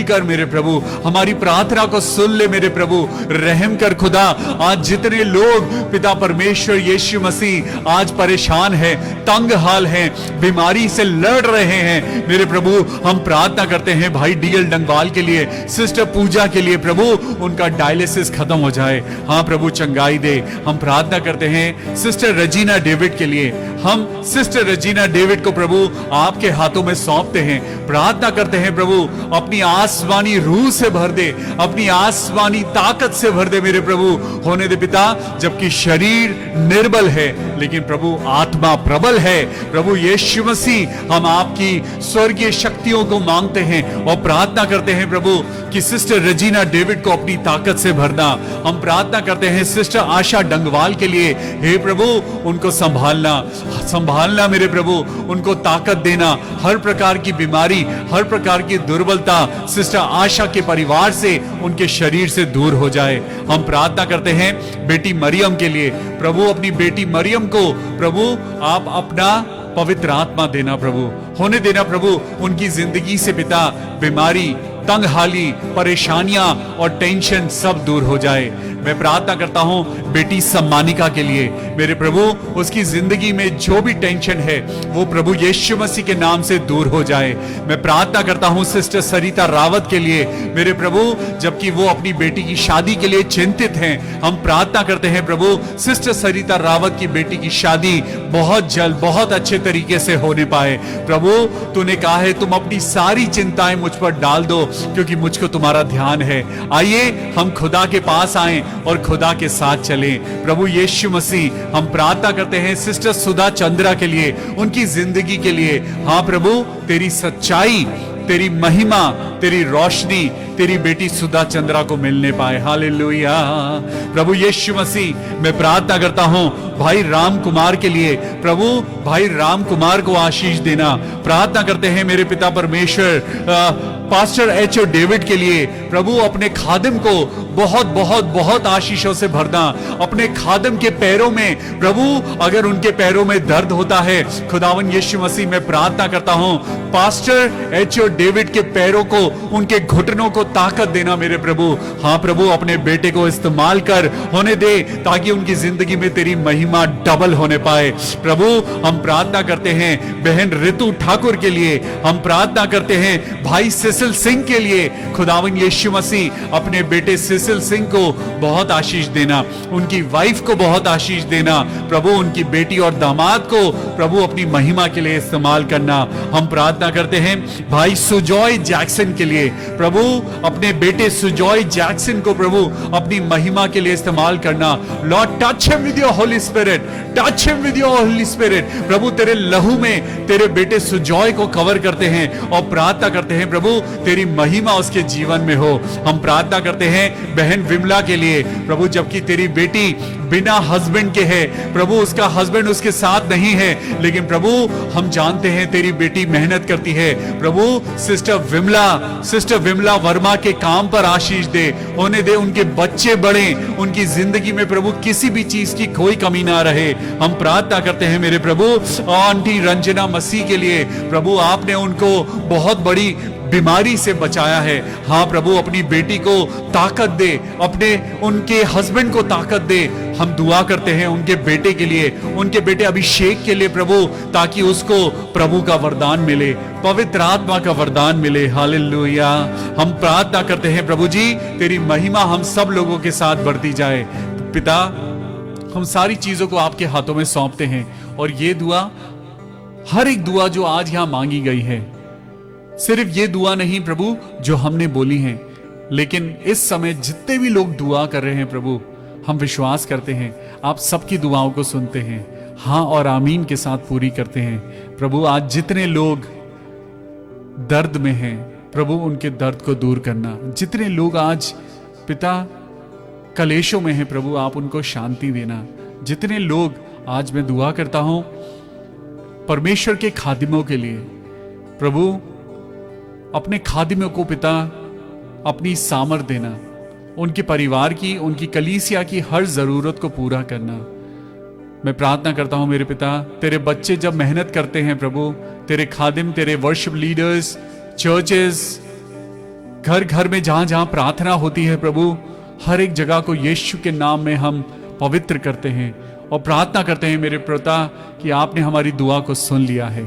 कर मेरे प्रभु। हमारी प्रार्थना को सुन ले मेरे प्रभु, रहम कर खुदा। आज जितने लोग पिता परमेश्वर यीशु मसीह आज परेशान है, तंग हाल है, बीमारी से लड़ रहे हैं मेरे प्रभु, हम प्रार्थना करते हैं भाई डीएल डंगवाल के लिए, सिस्टर पूजा के लिए प्रभु, उनका डायलिसिस खत्म हो जाए। हाँ प्रभु चंगाई दे। हम प्रार्थना करते हैं सिस्टर रजीना डेविड के लिए। हम सिस्टर रजीना डेविड को प्रभु आपके हाथों में सौंपते हैं। प्रार्थना करते हैं प्रभु अपनी आसमानी रूह से भर दे, अपनी आसमानी ताकत से भर दे मेरे प्रभु। होने दे पिता, जबकि शरीर निर्बल है लेकिन प्रभु आत्मा प्रबल है। प्रभु यीशु मसीह, हम आपकी स्वर्गीय शक्तियों को मांगते हैं और प्रार्थना करते हैं प्रभु कि सिस्टर रजीना डेविड को अपनी ताकत से भरना। हम प्रार्थना करते हैं सिस्टर आशा डंगवाल के लिए, हे प्रभु उनको संभालना मेरे प्रभु, उनको ताकत देना। हर प्रकार की बीमारी, हर प्रकार की दुर्बलता सिस्टर आशा के परिवार से, उनके शरीर से दूर हो जाए। हम प्रार्थना करते हैं बेटी मरियम के लिए, प्रभु अपनी बेटी मरियम को प्रभु आप अपना पवित्र आत्मा देना प्रभु, होने देना प्रभु। उनकी जिंदगी से पिता बीमारी, तंगहाली, परेशानियां और टेंशन सब दूर हो जाए। मैं प्रार्थना करता हूं बेटी सम्मानिका के लिए मेरे प्रभु, उसकी जिंदगी में जो भी टेंशन है वो प्रभु यीशु मसीह के नाम से दूर हो जाए। मैं प्रार्थना करता हूं सिस्टर सरिता रावत के लिए मेरे प्रभु, जबकि वो अपनी बेटी की शादी के लिए चिंतित हैं। हम प्रार्थना करते हैं प्रभु सिस्टर सरिता रावत की बेटी की शादी बहुत जल्द, बहुत अच्छे तरीके से होने पाए। प्रभु तूने कहा है तुम अपनी सारी चिंताएं मुझ पर डाल दो क्योंकि मुझको तुम्हारा ध्यान है। आइए हम खुदा के पास आएं और खुदा के साथ चलें। प्रभु यीशु मसीह, हम प्रार्थना करते हैं सिस्टर सुधा चंद्रा के लिए, उनकी जिंदगी के लिए। हाँ प्रभु, तेरी सच्चाई, तेरी महिमा, तेरी रोशनी तेरी बेटी सुधा चंद्रा को मिलने पाए। हालेलुया। प्रभु यीशु मसीह, मैं प्रार्थना करता हूं भाई राम कुमार के लिए, प्रभु भाई राम कुमार को आशीष देना। प्रार्थना करते हैं मेरे पिता परमेश्वर पास्टर एच ओ डेविड के लिए, प्रभु अपने खादिम को बहुत बहुत बहुत आशीषों से भरना। अपने खादिम के पैरों में प्रभु, अगर उनके पैरों में दर्द होता है, खुदावन यीशु मसीह मैं प्रार्थना करता हूं पास्टर एच ओ डेविड के पैरों को, उनके घुटनों को ताकत देना मेरे प्रभु। हाँ प्रभु, अपने बेटे को इस्तेमाल कर, होने दे ताकि उनकी जिंदगी में तेरी महिमा डबल होने पाए। प्रभु हम प्रार्थना करते हैं बहन ऋतु ठाकुर के लिए, हम प्रार्थना करते हैं भाई सिसिल सिंह के लिए। खुदावन यीशु मसीह अपने बेटे सिसिल सिंह को बहुत आशीष देना, उनकी वाइफ को बहुत आशीष देना प्रभु, उनकी बेटी और दामाद को प्रभु अपनी महिमा के लिए इस्तेमाल करना। हम प्रार्थना करते हैं भाई सुजॉय जैक्सन के लिए, प्रभु अपने बेटे सुजॉय जैक्सन को प्रभु अपनी महिमा के लिए इस्तेमाल करना। Lord touch him with your Holy Spirit, touch him with your Holy Spirit. प्रभु तेरे लहू में तेरे बेटे सुजॉय को कवर करते हैं और प्रार्थना करते हैं प्रभु तेरी महिमा उसके जीवन में हो। हम प्रार्थना करते हैं बहन विमला के लिए, प्रभु जबकि तेरी बेटी बिना हस्बैंड के है, प्रभु उसका हस्बैंड उसके साथ नहीं है, लेकिन प्रभु हम जानते हैं तेरी बेटी मेहनत करती है। प्रभु सिस्टर विमला वर्मा के काम पर आशीष दे, होने दे उनके बच्चे बढ़े, उनकी जिंदगी में प्रभु किसी भी चीज की कोई कमी ना रहे। हम प्रार्थना करते हैं मेरे प्रभु आंटी रंजना मसीह के लिए, प्रभु आपने उनको बहुत बड़ी बीमारी से बचाया है। हाँ प्रभु अपनी बेटी को ताकत दे, अपने उनके हस्बैंड को ताकत दे। हम दुआ करते हैं उनके बेटे के लिए, उनके बेटे अभिषेक के लिए प्रभु, ताकि उसको प्रभु का वरदान मिले, पवित्र आत्मा का वरदान मिले। हालेलुया। हम प्रार्थना करते हैं प्रभु जी तेरी महिमा हम सब लोगों के साथ बढ़ती जाए। पिता हम सारी चीजों को आपके हाथों में सौंपते हैं और ये दुआ, हर एक दुआ जो आज यहां मांगी गई है सिर्फ ये दुआ नहीं प्रभु जो हमने बोली है, लेकिन इस समय जितने भी लोग दुआ कर रहे हैं प्रभु, हम विश्वास करते हैं आप सबकी दुआओं को सुनते हैं, हाँ और आमीन के साथ पूरी करते हैं। प्रभु आज जितने लोग दर्द में हैं प्रभु, उनके दर्द को दूर करना। जितने लोग आज पिता कलेशों में हैं प्रभु, आप उनको शांति देना। जितने लोग, आज मैं दुआ करता हूं परमेश्वर के खादिमों के लिए प्रभु, अपने खादिमों को पिता अपनी सामर्थ देना, उनके परिवार की, उनकी कलीसिया की हर जरूरत को पूरा करना। मैं प्रार्थना करता हूं मेरे पिता, तेरे बच्चे जब मेहनत करते हैं प्रभु, तेरे खादिम, तेरे वर्शिप लीडर्स, चर्चेस, घर घर में जहां जहां प्रार्थना होती है प्रभु, हर एक जगह को यीशु के नाम में हम पवित्र करते हैं और प्रार्थना करते हैं मेरे पिता कि आपने हमारी दुआ को सुन लिया है।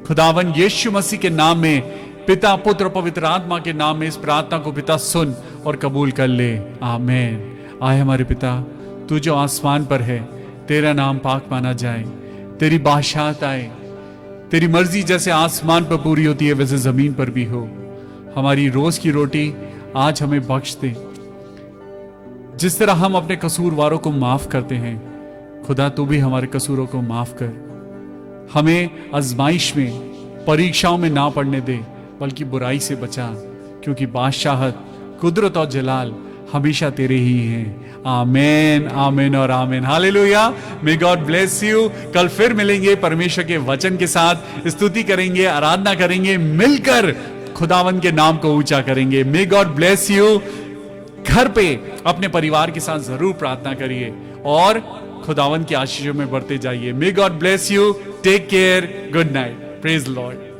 खुदावन यीशु मसीह के नाम में, पिता, पुत्र, पवित्र आत्मा के नाम में इस प्रार्थना को पिता सुन और कबूल कर ले। आमीन। आए हमारे पिता, तू जो आसमान पर है, तेरा नाम पाक माना जाए, तेरी बादशाहत आए, तेरी मर्जी जैसे आसमान पर पूरी होती है वैसे जमीन पर भी हो। हमारी रोज की रोटी आज हमें बख्श दे, जिस तरह हम अपने कसूरवारों को माफ करते हैं, खुदा तू भी हमारे कसूरों को माफ कर। हमें आजमाइश में, परीक्षाओं में ना पड़ने दे, बल्कि बुराई से बचा, क्योंकि बादशाहत, कुदरत और जलाल हमेशा तेरे ही हैं। आमेन, आमेन और amen. Hallelujah. May God bless you. कल फिर मिलेंगे परमेश्वर के वचन के साथ, स्तुति करेंगे, आराधना करेंगे, मिलकर खुदावन के नाम को ऊंचा करेंगे। मे गॉड ब्लेस यू। घर पे अपने परिवार के साथ जरूर प्रार्थना करिए और खुदावन की आशीषों में बढ़ते जाइए। May God bless you. Take care. Good night. Praise Lord.